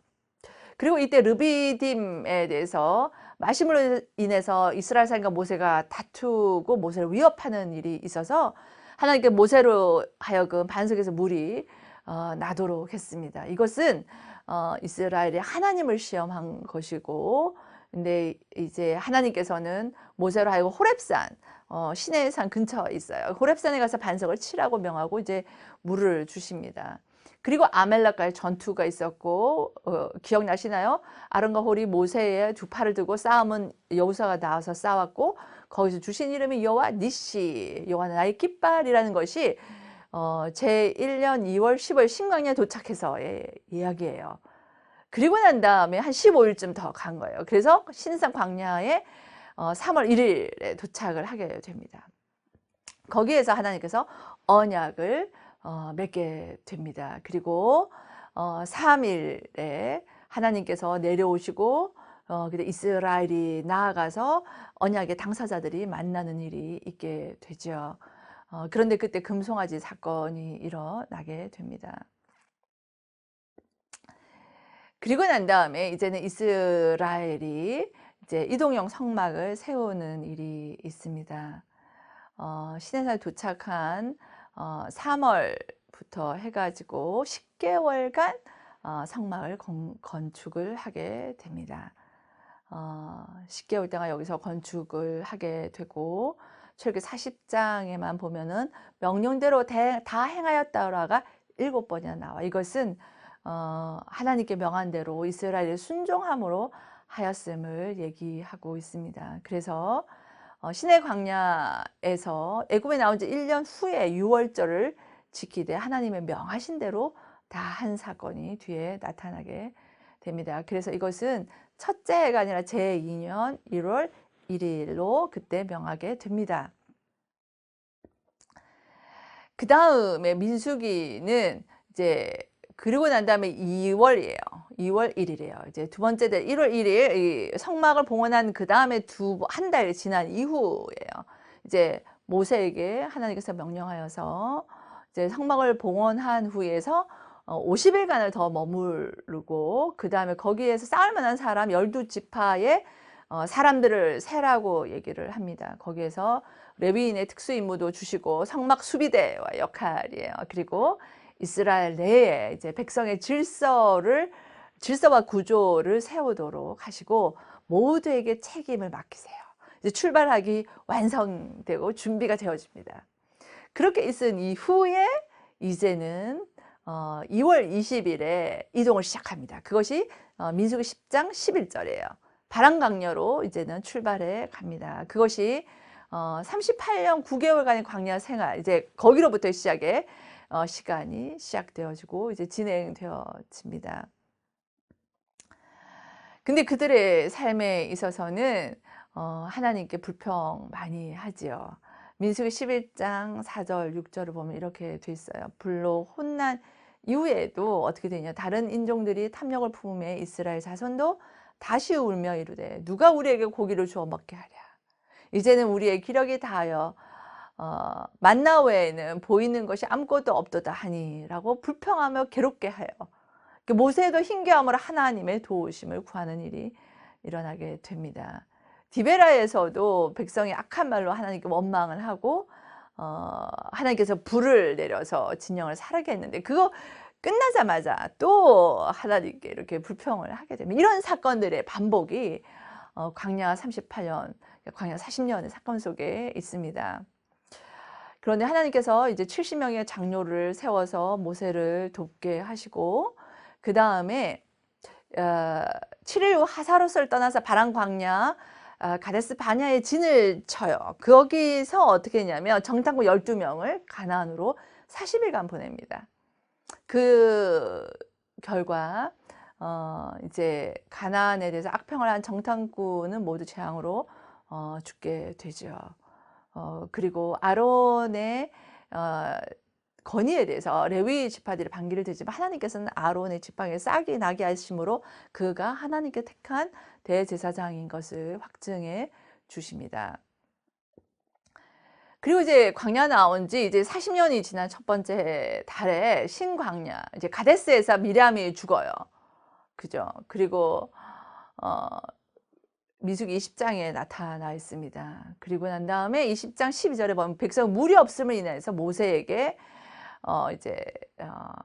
그리고 이때 르비딤에 대해서 마심으로 인해서 이스라엘 사람과 모세가 다투고 모세를 위협하는 일이 있어서 하나님께 모세로 하여금 반석에서 물이 나도록 했습니다. 이것은 이스라엘이 하나님을 시험한 것이고 근데 이제 하나님께서는 모세로 하여금 호렙산 시내산 근처에 있어요. 호렙산에 가서 반석을 치라고 명하고 이제 물을 주십니다. 그리고 아말렉과의 전투가 있었고 기억나시나요? 아론과 홀이 모세의 두 팔을 들고 싸움은 여호수아가 나와서 싸웠고 거기서 주신 이름이 여호와 니시, 여호와는 나의 깃발이라는 것이 제1년 2월 10월 신광야에 도착해서의 이야기예요. 그리고 난 다음에 한 15일쯤 더 간 거예요. 그래서 신상 광야에 3월 1일에 도착을 하게 됩니다. 거기에서 하나님께서 언약을 맺게 됩니다. 그리고 3일에 하나님께서 내려오시고 그때 이스라엘이 나아가서 언약의 당사자들이 만나는 일이 있게 되죠. 그런데 그때 금송아지 사건이 일어나게 됩니다. 그리고 난 다음에 이제는 이스라엘이 이제 이동형 성막을 세우는 일이 있습니다. 시내산에 도착한 3월부터 해가지고 10개월간 성막을 건축을 하게 됩니다. 10개월 동안 여기서 건축을 하게 되고 출애굽기 40장에만 보면은 명령대로 다 행하였다라가 7번이나 나와. 이것은 하나님께 명한 대로 이스라엘의 순종함으로 하였음을 얘기하고 있습니다. 그래서 시내 광야에서 애굽에 나온 지 1년 후에 유월절을 지키되 하나님의 명하신 대로 다 한 사건이 뒤에 나타나게 됩니다. 그래서 이것은 첫째 해가 아니라 제2년 1월 1일로 그때 명하게 됩니다. 그 다음에 민수기는 이제 그리고 난 다음에 2월이에요. 2월 1일이에요. 이제 두 번째 달 1월 1일 이 성막을 봉헌한 그 다음에 한 달 지난 이후예요. 이제 모세에게 하나님께서 명령하여서 이제 성막을 봉헌한 후에서 50일간을 더 머무르고 그 다음에 거기에서 싸울 만한 사람 12지파의 사람들을 세라고 얘기를 합니다. 거기에서 레위인의 특수 임무도 주시고 성막 수비대와 역할이에요. 그리고 이스라엘 내에 이제 백성의 질서와 구조를 세우도록 하시고 모두에게 책임을 맡기세요. 이제 출발하기 완성되고 준비가 되어집니다. 그렇게 있은 이후에 이제는 2월 20일에 이동을 시작합니다. 그것이 민수기 10장 11절이에요. 바람강렬로 이제는 출발해 갑니다. 그것이 38년 9개월간의 광야 생활, 이제 거기로부터 시작해 시간이 시작되어지고 이제 진행되어집니다. 근데 그들의 삶에 있어서는 하나님께 불평 많이 하지요. 민수기 11장 4절 6절을 보면 이렇게 돼 있어요. 불로 혼난 이후에도 어떻게 되냐, 다른 인종들이 탐욕을 품음에 이스라엘 자손도 다시 울며 이르되 누가 우리에게 고기를 주어 먹게 하랴. 이제는 우리의 기력이 다하여 만나 외에는 보이는 것이 아무것도 없도다 하니라고 불평하며 괴롭게 하여 모세도 힘겨움으로 하나님의 도우심을 구하는 일이 일어나게 됩니다. 디베라에서도 백성이 악한 말로 하나님께 원망을 하고 하나님께서 불을 내려서 진영을 사르게 했는데 그거 끝나자마자 또 하나님께 이렇게 불평을 하게 됩니다. 이런 사건들의 반복이 광야 38년, 광야 40년의 사건 속에 있습니다. 그런데 하나님께서 이제 70명의 장로를 세워서 모세를 돕게 하시고 그 다음에 7일 후 하사롯을 떠나서 바란 광야 가데스 바냐에 진을 쳐요. 거기서 어떻게 했냐면 정탐꾼 12명을 가나안으로 40일간 보냅니다. 그 결과 이제 가나안에 대해서 악평을 한 정탐꾼은 모두 재앙으로 죽게 되죠. 그리고 아론의 건의에 대해서 레위 지파들이 반기를 들지만 하나님께서는 아론의 지팡이에 싹이 나게 하심으로 그가 하나님께 택한 대제사장인 것을 확증해 주십니다. 그리고 이제 광야 나온 지 이제 40년이 지난 첫 번째 달에 신광야, 이제 가데스에서 미리암이 죽어요. 그죠? 그리고 민수기 20장에 나타나 있습니다. 그리고 난 다음에 20장 12절에 보면 백성 물이 없음을 인해서 모세에게 이제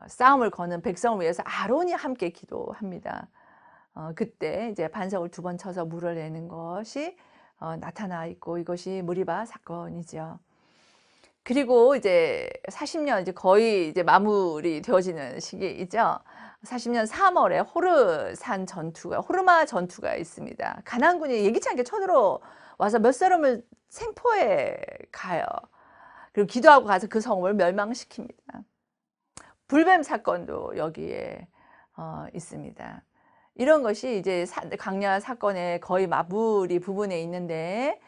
싸움을 거는 백성을 위해서 아론이 함께 기도합니다. 그때 이제 반석을 2번 쳐서 물을 내는 것이 나타나 있고 이것이 무리바 사건이죠. 그리고 이제 40년 이제 거의 이제 마무리 되어지는 시기이죠. 40년 3월에 호르마 전투가 있습니다. 가나안군이 예기치 않게 쳐들어와서 몇 사람을 생포해 가요. 그리고 기도하고 가서 그 성을 멸망시킵니다. 불뱀 사건도 여기에 있습니다. 이런 것이 이제 광야 사건의 거의 마무리 부분에 있는데,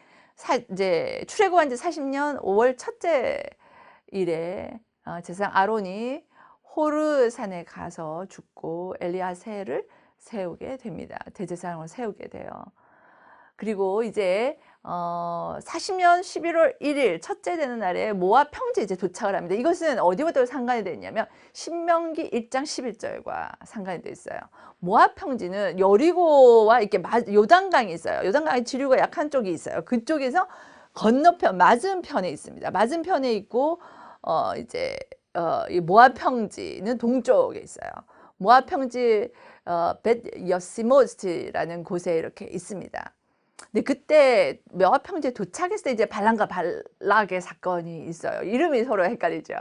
이제 출애굽한 지 40년 5월 첫째 일에 제사장 아론이 호르산에 가서 죽고 엘리야세를 세우게 됩니다. 대제사장을 세우게 돼요. 그리고 이제 40년 11월 1일 첫째 되는 날에 모압 평지에 이제 도착을 합니다. 이것은 어디부터 상관이 되냐면 신명기 1장 11절과 상관이 돼 있어요. 모압 평지는 여리고와 이렇게 요단강이 있어요. 요단강의 지류가 약한 쪽이 있어요. 그쪽에서 건너편 맞은편에 있습니다. 맞은편에 있고 이제 이 모압 평지는 동쪽에 있어요. 모압 평지 벳 여시모스라는 곳에 이렇게 있습니다. 근데 그때 모압 평지에 도착했을 때 이제 발람과 발락의 사건이 있어요. 이름이 서로 헷갈리죠.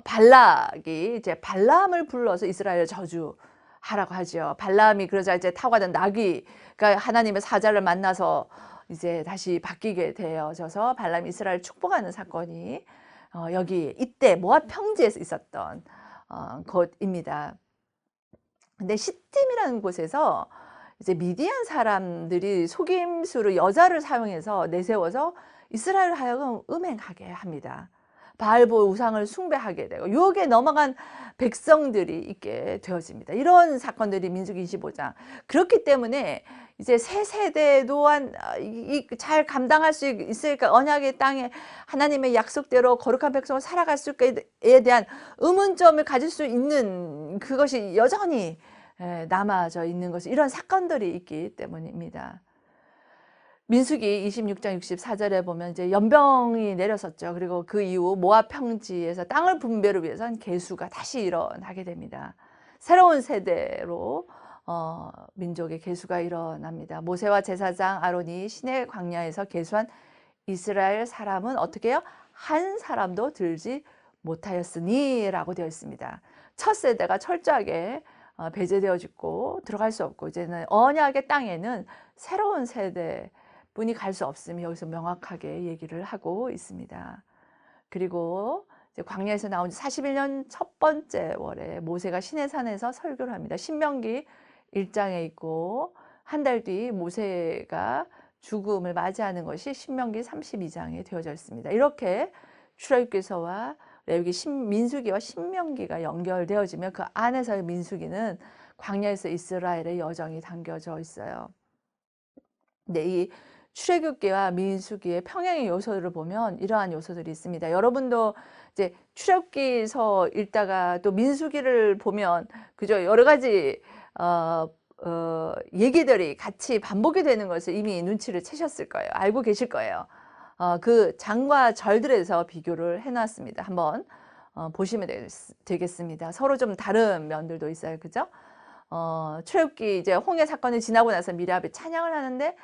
발락이 이제 발람을 불러서 이스라엘을 저주하라고 하죠. 발람이 그러자 이제 타고 가던 나귀가 하나님의 사자를 만나서 이제 다시 바뀌게 되어져서 발람이 이스라엘을 축복하는 사건이 여기 이때 모압 평지에서 있었던 곳입니다. 근데 시딤이라는 곳에서 이제 미디안 사람들이 속임수로 여자를 사용해서 내세워서 이스라엘을 하여금 음행하게 합니다. 바알보 우상을 숭배하게 되고 유혹에 넘어간 백성들이 있게 되어집니다. 이런 사건들이 민수기 25장. 그렇기 때문에 이제 새 세대 또한 잘 감당할 수 있을까, 언약의 땅에 하나님의 약속대로 거룩한 백성을 살아갈 수에 대한 의문점을 가질 수 있는 그것이 여전히 남아져 있는 것이 이런 사건들이 있기 때문입니다. 민수기 26장 64절에 보면 이제 연병이 내렸었죠. 그리고 그 이후 모압 평지에서 땅을 분배를 위해서 계수가 다시 일어나게 됩니다. 새로운 세대로 민족의 계수가 일어납니다. 모세와 제사장 아론이 시내 광야에서 계수한 이스라엘 사람은 어떻게 해요? 한 사람도 들지 못하였으니 라고 되어 있습니다. 첫 세대가 철저하게 배제되어지고 들어갈 수 없고, 이제는 언약의 땅에는 새로운 세대 분이 갈 수 없음이 여기서 명확하게 얘기를 하고 있습니다. 그리고 이제 광야에서 나온 지 41년 첫 번째 월에 모세가 시내산에서 설교를 합니다. 신명기 1장에 있고 한 달 뒤 모세가 죽음을 맞이하는 것이 신명기 32장에 되어져 있습니다. 이렇게 출애굽기서와 레위기, 민수기와 신명기가 연결되어지면 그 안에서의 민수기는 광야에서 이스라엘의 여정이 담겨져 있어요. 근데 이 출애굽기와 민수기의 평행의 요소들을 보면 이러한 요소들이 있습니다. 여러분도 이제 출애굽기서 읽다가 또 민수기를 보면 그죠, 여러 가지 얘기들이 같이 반복이 되는 것을 이미 눈치를 채셨을 거예요. 알고 계실 거예요. 그 장과 절들에서 비교를 해놨습니다. 한번 보시면 되겠습니다. 서로 좀 다른 면들도 있어요. 그죠? 출애굽기 이제 홍해 사건이 지나고 나서 미리압이 찬양을 하는데,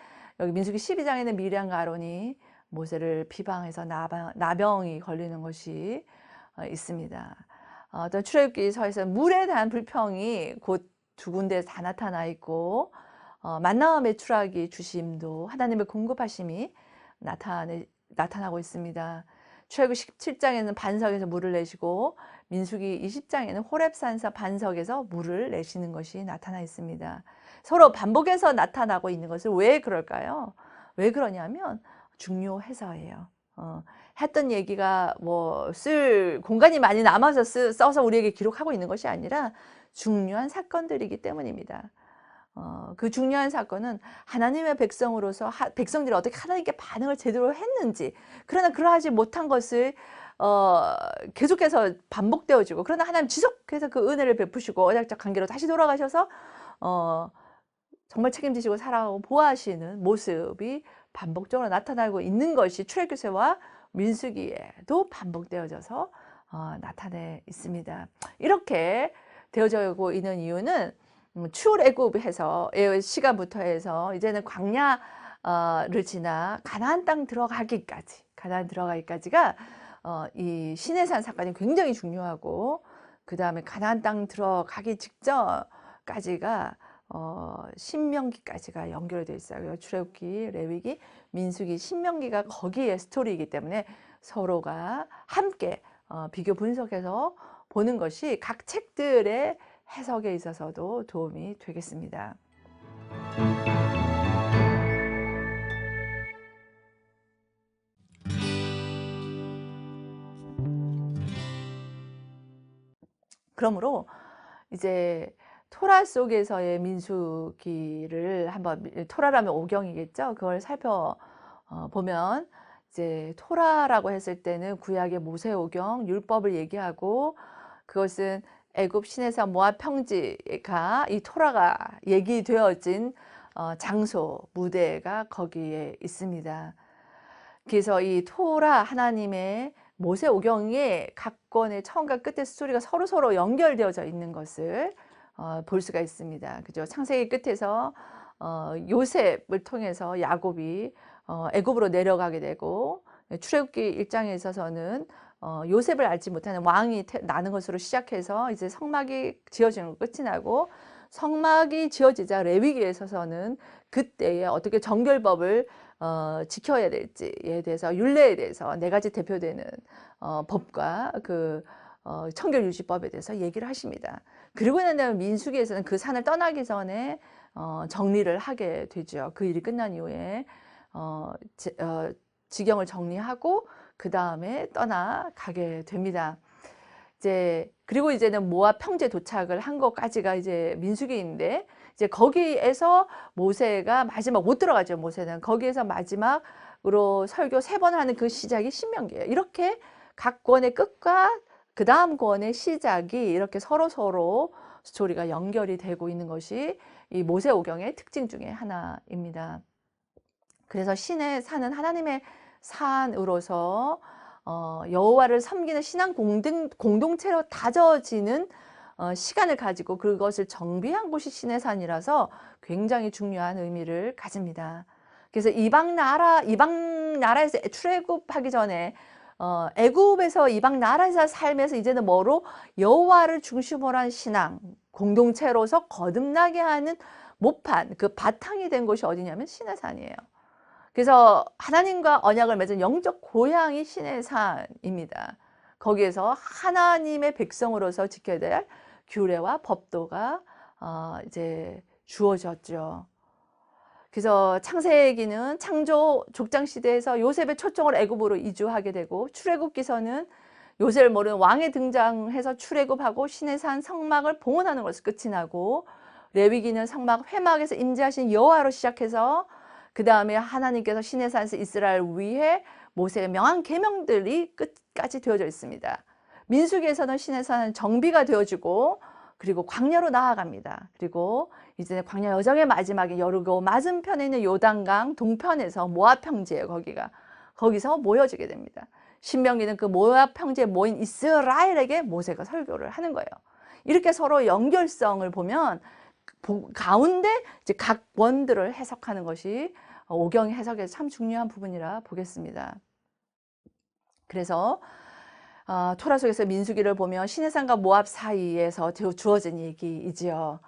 여기 민수기 12장에는 미리암과 아론이 모세를 비방해서 나병이 걸리는 것이 있습니다. 어떤 출애굽기서에서 물에 대한 불평이 곧 두 군데 다 나타나 있고, 만나와 메추라기 주심도 하나님의 공급하심이 나타나고 있습니다. 출애굽 17장에는 반석에서 물을 내시고 민수기 20장에는 호렙산사 반석에서 물을 내시는 것이 나타나 있습니다. 서로 반복해서 나타나고 있는 것을 왜 그럴까요? 왜 그러냐면 중요해서예요. 했던 얘기가 뭐 쓸 공간이 많이 남아서 써서 우리에게 기록하고 있는 것이 아니라 중요한 사건들이기 때문입니다. 그 중요한 사건은 하나님의 백성으로서 백성들이 어떻게 하나님께 반응을 제대로 했는지, 그러나 그러하지 못한 것을 계속해서 반복되어지고, 그러나 하나님 지속해서 그 은혜를 베푸시고 언약적 관계로 다시 돌아가셔서 정말 책임지시고 사랑하고 보호하시는 모습이 반복적으로 나타나고 있는 것이 출애굽기서와 민수기에도 반복되어져서 나타내 있습니다. 이렇게 되어지고 있는 이유는 출애굽해서 시간부터 해서 이제는 광야를 지나 가나안 땅 들어가기까지가 이 시내산 사건이 굉장히 중요하고, 그 다음에 가나안 땅 들어가기 직전까지가 신명기까지가 연결되어 있어요. 출애굽기, 레위기, 민수기, 신명기가 거기에 스토리이기 때문에 서로가 함께 비교 분석해서 보는 것이 각 책들의 해석에 있어서도 도움이 되겠습니다. 그러므로 이제 토라 속에서의 민수기를 한번, 토라라면 오경이겠죠. 그걸 살펴보면 이제 토라라고 했을 때는 구약의 모세오경 율법을 얘기하고, 그것은 애굽 시내산 모압 평지가 이 토라가 얘기되어진 장소, 무대가 거기에 있습니다. 그래서 이 토라, 하나님의 모세오경의 각 권의 처음과 끝의 스토리가 서로 연결되어져 있는 것을 볼 수가 있습니다. 그죠? 창세기 끝에서 요셉을 통해서 야곱이 애굽으로 내려가게 되고, 출애굽기 1장에 있어서는 요셉을 알지 못하는 왕이 나는 것으로 시작해서 이제 성막이 지어지는 것 끝이 나고, 성막이 지어지자 레위기에 있어서는 그때에 어떻게 정결법을 지켜야 될지에 대해서, 율례에 대해서 네 가지 대표되는 법과 그 청결유지법에 대해서 얘기를 하십니다. 그리고 난 다음에 민수기에서는 그 산을 떠나기 전에 정리를 하게 되죠. 그 일이 끝난 이후에 지경을 정리하고 그 다음에 떠나가게 됩니다. 이제 그리고 이제는 모압 평지에 도착을 한 것까지가 이제 민수기인데, 이제 거기에서 모세가 마지막 못 들어가죠. 모세는 거기에서 마지막으로 설교 3번 하는 그 시작이 신명기예요. 이렇게 각 권의 끝과 그 다음 권의 시작이 이렇게 서로 스토리가 연결이 되고 있는 것이 이 모세오경의 특징 중에 하나입니다. 그래서 신의 산은 하나님의 산으로서 여호와를 섬기는 신앙 공동체로 다져지는 시간을 가지고 그것을 정비한 곳이 신의 산이라서 굉장히 중요한 의미를 가집니다. 그래서 이방 나라에서 출애굽하기 전에 애굽에서 이방 나라에서 살면서 이제는 뭐로 여호와를 중심으로 한 신앙 공동체로서 거듭나게 하는 모판, 그 바탕이 된 곳이 어디냐면 신의 산이에요. 그래서 하나님과 언약을 맺은 영적 고향이 신의 산입니다. 거기에서 하나님의 백성으로서 지켜야 될 규례와 법도가 이제 주어졌죠. 그래서 창세기는 창조 족장 시대에서 요셉의 초청을 애굽으로 이주하게 되고, 출애굽기서는 요셉을 모르는 왕이 등장해서 출애굽하고 신의 산 성막을 봉헌하는 것을 끝이 나고, 레위기는 성막 회막에서 임재하신 여호와로 시작해서 그 다음에 하나님께서 신의 산에서 이스라엘을 위해 모세의 명한 계명들이 끝까지 되어져 있습니다. 민수기에서는 신의 산은 정비가 되어지고, 그리고 광야로 나아갑니다. 그리고 이제 광야 여정의 마지막에 여리고 맞은편에 있는 요단강 동편에서 모압 평지에 거기서 모여지게 됩니다. 신명기는 그 모압 평지에 모인 이스라엘에게 모세가 설교를 하는 거예요. 이렇게 서로 연결성을 보면 가운데 이제 각 원들을 해석하는 것이 오경 해석에서 참 중요한 부분이라 보겠습니다. 그래서 토라 속에서 민수기를 보면 시내산과 모압 사이에서 주어진 얘기이지요.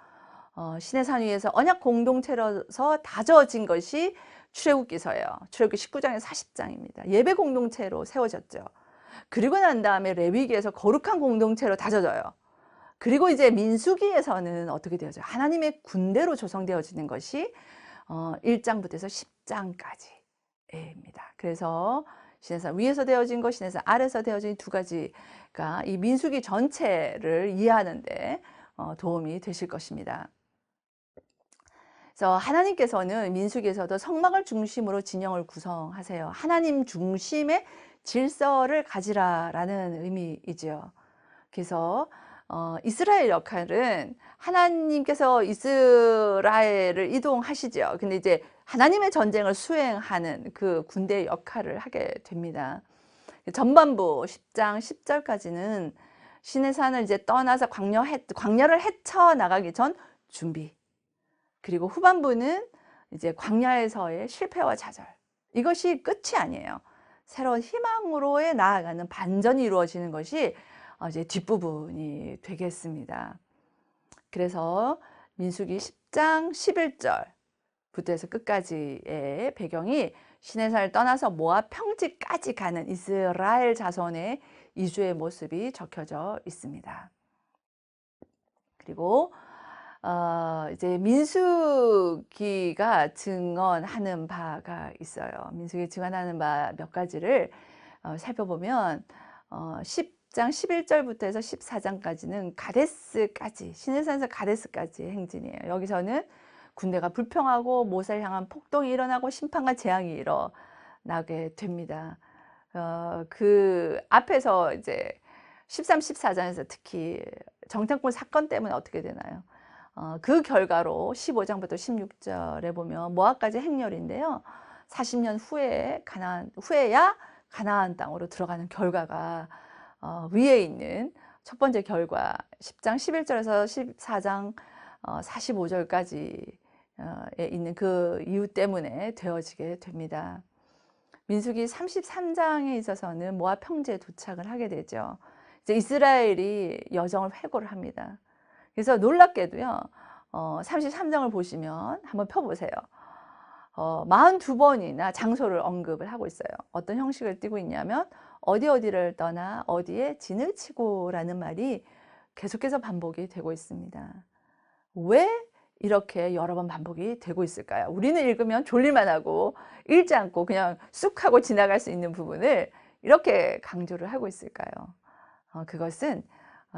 시내산 위에서 언약 공동체로서 다져진 것이 출애굽기서예요. 출애굽기 19장에서 40장입니다. 예배 공동체로 세워졌죠. 그리고 난 다음에 레위기에서 거룩한 공동체로 다져져요. 그리고 이제 민수기에서는 어떻게 되어져요? 하나님의 군대로 조성되어지는 것이 1장부터 해서 10장까지입니다. 그래서 시내산 위에서 되어진 것, 시내산 아래에서 되어진 두 가지가 이 민수기 전체를 이해하는 데 도움이 되실 것입니다. 그래서 하나님께서는 민수기에서도 성막을 중심으로 진영을 구성하세요. 하나님 중심의 질서를 가지라라는 의미이지요. 그래서 이스라엘 역할은 하나님께서 이스라엘을 이동하시죠. 근데 이제 하나님의 전쟁을 수행하는 그 군대의 역할을 하게 됩니다. 전반부 10장 10절까지는 시내산을 이제 떠나서 광야를 헤쳐나가기 전 준비. 그리고 후반부는 이제 광야에서의 실패와 좌절. 이것이 끝이 아니에요. 새로운 희망으로의 나아가는 반전이 이루어지는 것이 이제 뒷부분이 되겠습니다. 그래서 민수기 10장 11절부터 해서 끝까지의 배경이 시내산을 떠나서 모압 평지까지 가는 이스라엘 자손의 이주의 모습이 적혀져 있습니다. 그리고 이제 민수기가 증언하는 바가 있어요. 민수기 증언하는 바 몇 가지를 살펴보면 10장 11절부터 해서 14장까지는 가데스까지, 시내산에서 가데스까지 행진이에요. 여기서는 군대가 불평하고 모세를 향한 폭동이 일어나고 심판과 재앙이 일어나게 됩니다. 그 앞에서 이제 13, 14장에서 특히 정탐꾼 사건 때문에 어떻게 되나요? 그 결과로 15장부터 16절에 보면 모압까지 행렬인데요. 40년 후에야 가나안 땅으로 들어가는 결과가 위에 있는 첫 번째 결과 10장 11절에서 14장 45절까지에 있는 그 이유 때문에 되어지게 됩니다. 민수기 33장에 있어서는 모압 평지에 도착을 하게 되죠. 이제 이스라엘이 여정을 회고를 합니다. 그래서 놀랍게도요, 33장을 보시면 한번 펴보세요. 42번이나 장소를 언급을 하고 있어요. 어떤 형식을 띠고 있냐면 어디를 떠나 어디에 진을 치고라는 말이 계속해서 반복이 되고 있습니다. 왜 이렇게 여러 번 반복이 되고 있을까요? 우리는 읽으면 졸릴만 하고 읽지 않고 그냥 쑥 하고 지나갈 수 있는 부분을 이렇게 강조를 하고 있을까요? 그것은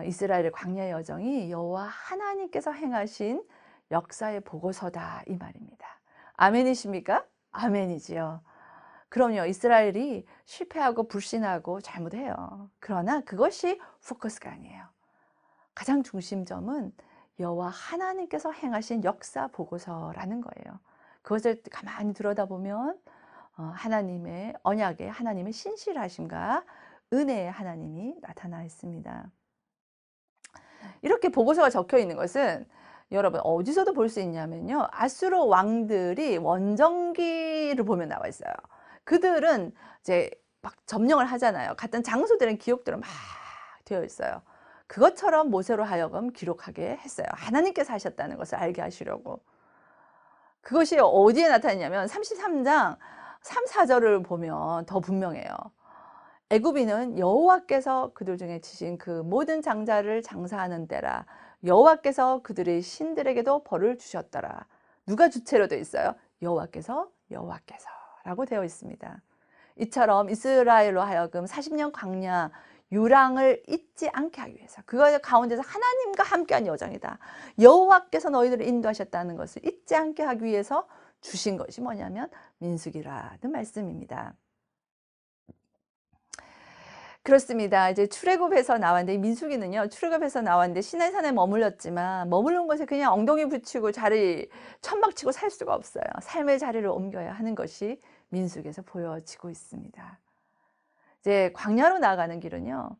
이스라엘의 광야 여정이 여호와 하나님께서 행하신 역사의 보고서다 이 말입니다. 아멘이십니까? 아멘이지요. 그럼요. 이스라엘이 실패하고 불신하고 잘못해요. 그러나 그것이 포커스가 아니에요. 가장 중심점은 여호와 하나님께서 행하신 역사 보고서라는 거예요. 그것을 가만히 들여다보면 하나님의 언약에 하나님의 신실하심과 은혜의 하나님이 나타나 있습니다. 이렇게 보고서가 적혀 있는 것은 여러분 어디서도 볼 수 있냐면요. 아수르 왕들이 원정기를 보면 나와 있어요. 그들은 이제 막 점령을 하잖아요. 갔던 장소들은 기록들은 막 되어 있어요. 그것처럼 모세로 하여금 기록하게 했어요. 하나님께서 하셨다는 것을 알게 하시려고. 그것이 어디에 나타나냐면 33장 3, 4절을 보면 더 분명해요. 애굽인은 여호와께서 그들 중에 치신 그 모든 장자를 장사하는 때라. 여호와께서 그들의 신들에게도 벌을 주셨더라. 누가 주체로 되어 있어요? 여호와께서라고 되어 있습니다. 이처럼 이스라엘로 하여금 40년 광야 유랑을 잊지 않게 하기 위해서 그거 가운데서 하나님과 함께한 여정이다. 여호와께서 너희들을 인도하셨다는 것을 잊지 않게 하기 위해서 주신 것이 뭐냐면 민수기라는 말씀입니다. 그렇습니다. 이제 출애굽에서 나왔는데 민수기는요. 출애굽에서 나왔는데 시내산에 머물렀지만 머무른 곳에 그냥 엉덩이 붙이고 자리 천막치고 살 수가 없어요. 삶의 자리를 옮겨야 하는 것이 민수기에서 보여지고 있습니다. 이제 광야로 나아가는 길은요.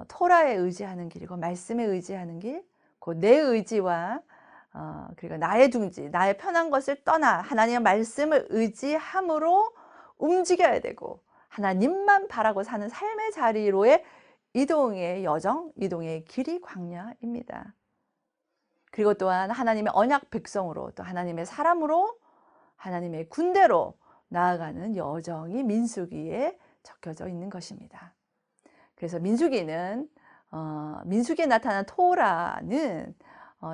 토라에 의지하는 길이고 말씀에 의지하는 길, 그 내 의지와 그리고 나의 둥지, 나의 편한 것을 떠나 하나님의 말씀을 의지함으로 움직여야 되고 하나님만 바라고 사는 삶의 자리로의 이동의 여정, 이동의 길이 광야입니다. 그리고 또한 하나님의 언약 백성으로 또 하나님의 사람으로 하나님의 군대로 나아가는 여정이 민수기에 적혀져 있는 것입니다. 그래서 민수기는 민수기에 나타난 토라는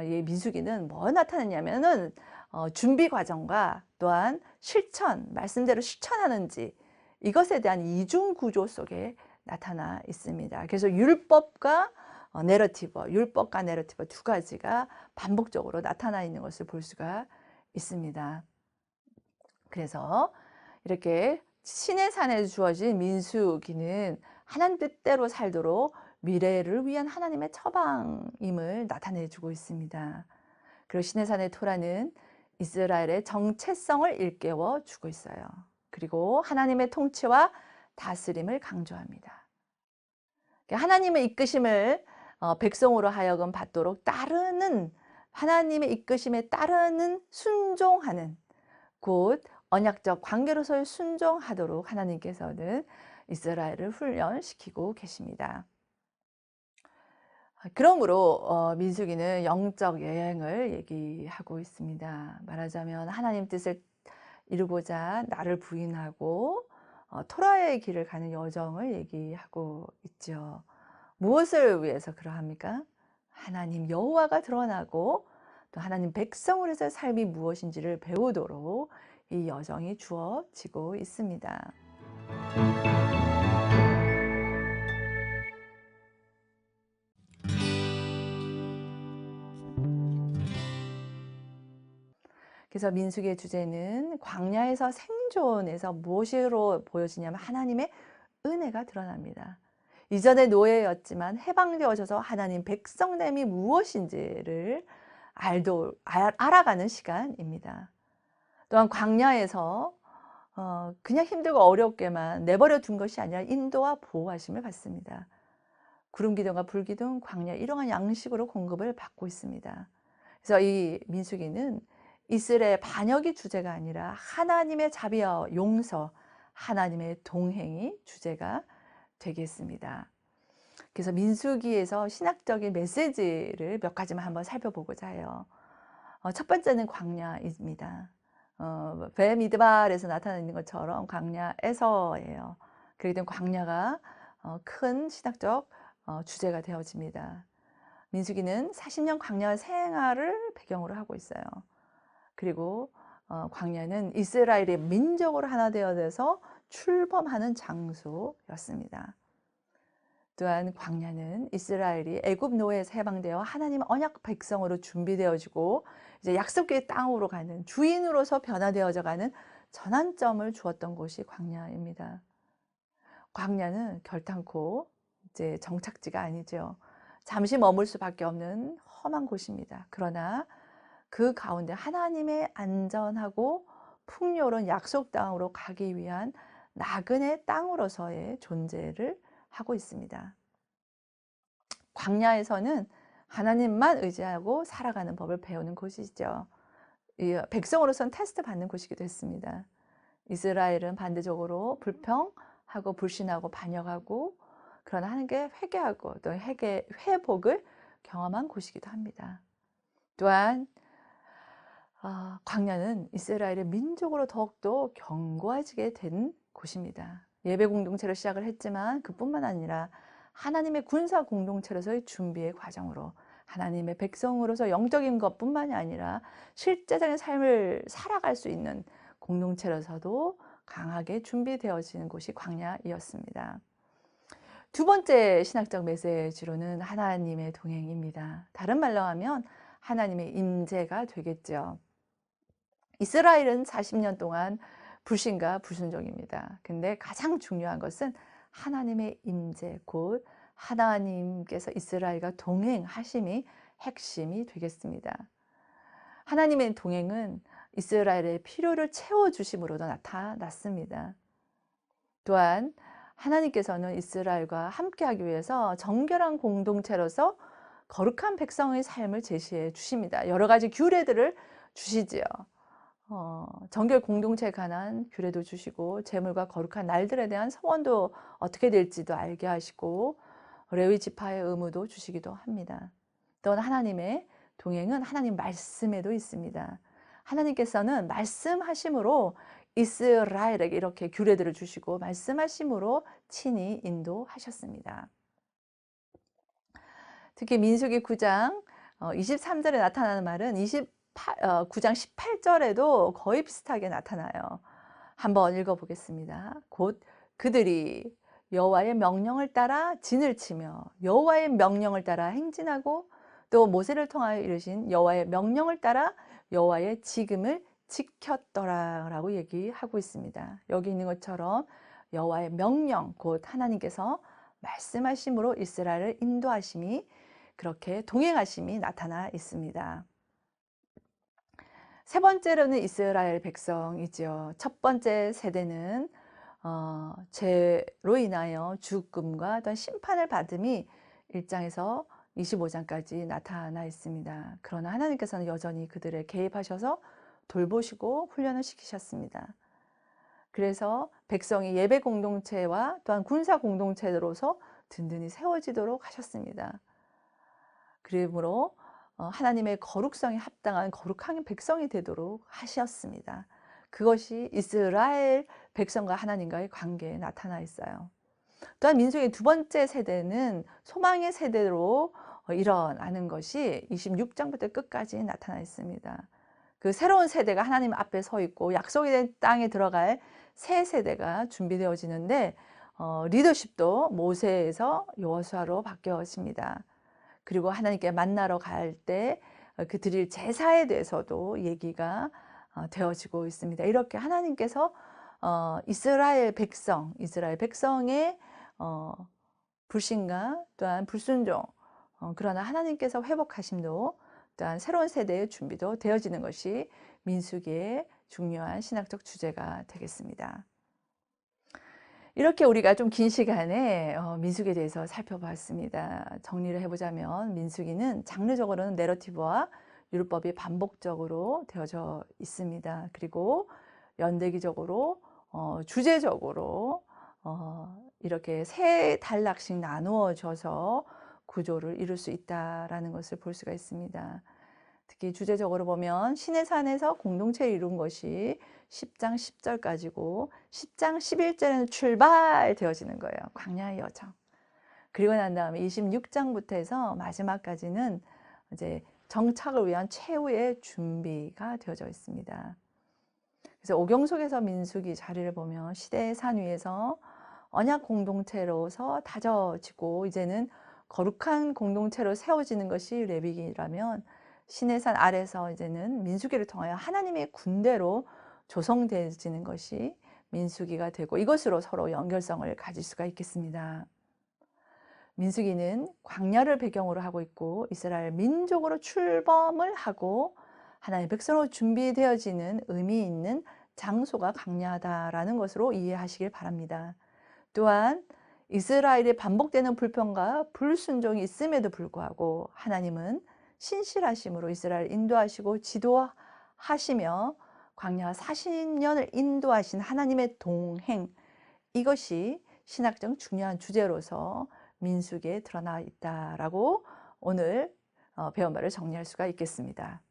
이 민수기는 뭐 나타내냐면은 준비 과정과 또한 실천, 말씀대로 실천하는지 이것에 대한 이중 구조 속에 나타나 있습니다. 그래서 율법과 내러티브 두 가지가 반복적으로 나타나 있는 것을 볼 수가 있습니다. 그래서 이렇게 시내산에 주어진 민수기는 하나님 뜻대로 살도록 미래를 위한 하나님의 처방임을 나타내주고 있습니다. 그리고 시내산의 토라는 이스라엘의 정체성을 일깨워 주고 있어요. 그리고 하나님의 통치와 다스림을 강조합니다. 하나님의 이끄심을 백성으로 하여금 받도록 따르는 하나님의 이끄심에 따르는 순종하는 곧 언약적 관계로서의 순종하도록 하나님께서는 이스라엘을 훈련시키고 계십니다. 그러므로 민수기는 영적 여행을 얘기하고 있습니다. 말하자면 하나님 뜻을 이루고자 나를 부인하고 토라의 길을 가는 여정을 얘기하고 있죠. 무엇을 위해서 그러합니까? 하나님 여호와가 드러나고 또 하나님 백성으로서의 삶이 무엇인지를 배우도록 이 여정이 주어지고 있습니다. 그래서 민수기의 주제는 광야에서 생존에서 무엇으로 보여지냐면 하나님의 은혜가 드러납니다. 이전에 노예였지만 해방되어져서 하나님 백성됨이 무엇인지를 알아가는 시간입니다. 또한 광야에서 그냥 힘들고 어렵게만 내버려 둔 것이 아니라 인도와 보호하심을 받습니다. 구름 기둥과 불 기둥, 광야 이러한 양식으로 공급을 받고 있습니다. 그래서 이 민수기는 이스라엘 반역이 주제가 아니라 하나님의 자비와 용서, 하나님의 동행이 주제가 되겠습니다. 그래서 민수기에서 신학적인 메시지를 몇 가지만 한번 살펴보고자 해요. 첫 번째는 광야입니다. 베미드발에서 나타나는 것처럼 광야에서예요. 그렇기 때문에 광야가 큰 신학적 주제가 되어집니다. 민수기는 40년 광야 생활을 배경으로 하고 있어요. 그리고 광야는 이스라엘의 민족으로 하나 되어서 출범하는 장소였습니다. 또한 광야는 이스라엘이 애굽 노예에서 해방되어 하나님 언약 백성으로 준비되어지고 이제 약속의 땅으로 가는 주인으로서 변화되어져 가는 전환점을 주었던 곳이 광야입니다. 광야는 결탄코 이제 정착지가 아니죠. 잠시 머물 수밖에 없는 험한 곳입니다. 그러나 그 가운데 하나님의 안전하고 풍요로운 약속 땅으로 가기 위한 나그네 땅으로서의 존재를 하고 있습니다. 광야에서는 하나님만 의지하고 살아가는 법을 배우는 곳이죠. 백성으로서는 테스트 받는 곳이기도 했습니다. 이스라엘은 반대적으로 불평하고 불신하고 반역하고 그러나 하나님께 회개하고 또 회복을 경험한 곳이기도 합니다. 또한 광야는 이스라엘의 민족으로 더욱더 견고해지게 된 곳입니다. 예배 공동체로 시작을 했지만 그뿐만 아니라 하나님의 군사 공동체로서의 준비의 과정으로 하나님의 백성으로서 영적인 것뿐만이 아니라 실제적인 삶을 살아갈 수 있는 공동체로서도 강하게 준비되어지는 곳이 광야이었습니다. 두 번째 신학적 메시지로는 하나님의 동행입니다. 다른 말로 하면 하나님의 임재가 되겠죠. 이스라엘은 40년 동안 불신과 불순종입니다. 근데 가장 중요한 것은 하나님의 임재, 곧 하나님께서 이스라엘과 동행하심이 핵심이 되겠습니다. 하나님의 동행은 이스라엘의 필요를 채워주심으로도 나타났습니다. 또한 하나님께서는 이스라엘과 함께하기 위해서 정결한 공동체로서 거룩한 백성의 삶을 제시해 주십니다. 여러 가지 규례들을 주시지요. 정결 공동체에 관한 규례도 주시고 제물과 거룩한 날들에 대한 서원도 어떻게 될지도 알게 하시고 레위 지파의 의무도 주시기도 합니다. 또한 하나님의 동행은 하나님 말씀에도 있습니다. 하나님께서는 말씀하심으로 이스라엘에게 이렇게 규례들을 주시고 말씀하심으로 친히 인도하셨습니다. 특히 민수기 9장 23절에 나타나는 말은 9장 18절에도 거의 비슷하게 나타나요. 한번 읽어보겠습니다. 곧 그들이 여호와의 명령을 따라 진을 치며 여호와의 명령을 따라 행진하고 또 모세를 통하여 이르신 여호와의 명령을 따라 여호와의 지금을 지켰더라라고 얘기하고 있습니다. 여기 있는 것처럼 여호와의 명령, 곧 하나님께서 말씀하심으로 이스라엘을 인도하심이 그렇게 동행하심이 나타나 있습니다. 세 번째로는 이스라엘 백성이죠. 첫 번째 세대는 죄로 인하여 죽음과 또한 심판을 받음이 1장에서 25장까지 나타나 있습니다. 그러나 하나님께서는 여전히 그들을 개입하셔서 돌보시고 훈련을 시키셨습니다. 그래서 백성이 예배 공동체와 또한 군사 공동체로서 든든히 세워지도록 하셨습니다. 그러므로 하나님의 거룩성에 합당한 거룩한 백성이 되도록 하셨습니다. 그것이 이스라엘 백성과 하나님과의 관계에 나타나 있어요. 또한 민수기의 두 번째 세대는 소망의 세대로 일어나는 것이 26장부터 끝까지 나타나 있습니다. 그 새로운 세대가 하나님 앞에 서 있고 약속의 된 땅에 들어갈 새 세대가 준비되어지는데 리더십도 모세에서 여호수아로 바뀌어집니다. 그리고 하나님께 만나러 갈 때 그 드릴 제사에 대해서도 얘기가 되어지고 있습니다. 이렇게 하나님께서 이스라엘 백성의 불신과 또한 불순종, 그러나 하나님께서 회복하심도 또한 새로운 세대의 준비도 되어지는 것이 민수기의 중요한 신학적 주제가 되겠습니다. 이렇게 우리가 좀 긴 시간에 민수기에 대해서 살펴봤습니다. 정리를 해보자면 민수기는 장르적으로는 내러티브와 율법이 반복적으로 되어져 있습니다. 그리고 연대기적으로 주제적으로 이렇게 세 단락씩 나누어져서 구조를 이룰 수 있다라는 것을 볼 수가 있습니다. 특히 주제적으로 보면 시내산에서 공동체를 이룬 것이 10장 10절까지고 10장 11절에는 출발되어지는 거예요. 광야의 여정. 그리고 난 다음에 26장부터 해서 마지막까지는 이제 정착을 위한 최후의 준비가 되어져 있습니다. 그래서 오경 속에서 민수기 자리를 보면 시대의 산 위에서 언약 공동체로서 다져지고 이제는 거룩한 공동체로 세워지는 것이 레위기라면 시내산 아래서 이제는 민수기를 통하여 하나님의 군대로 조성되어지는 것이 민수기가 되고 이것으로 서로 연결성을 가질 수가 있겠습니다. 민수기는 광야를 배경으로 하고 있고 이스라엘 민족으로 출범을 하고 하나님의 백성으로 준비되어지는 의미 있는 장소가 광야다라는 것으로 이해하시길 바랍니다. 또한 이스라엘의 반복되는 불평과 불순종이 있음에도 불구하고 하나님은 신실하심으로 이스라엘을 인도하시고 지도하시며 광야 40년을 인도하신 하나님의 동행, 이것이 신학적 중요한 주제로서 민수기에 드러나 있다라고 오늘 배운 바를 정리할 수가 있겠습니다.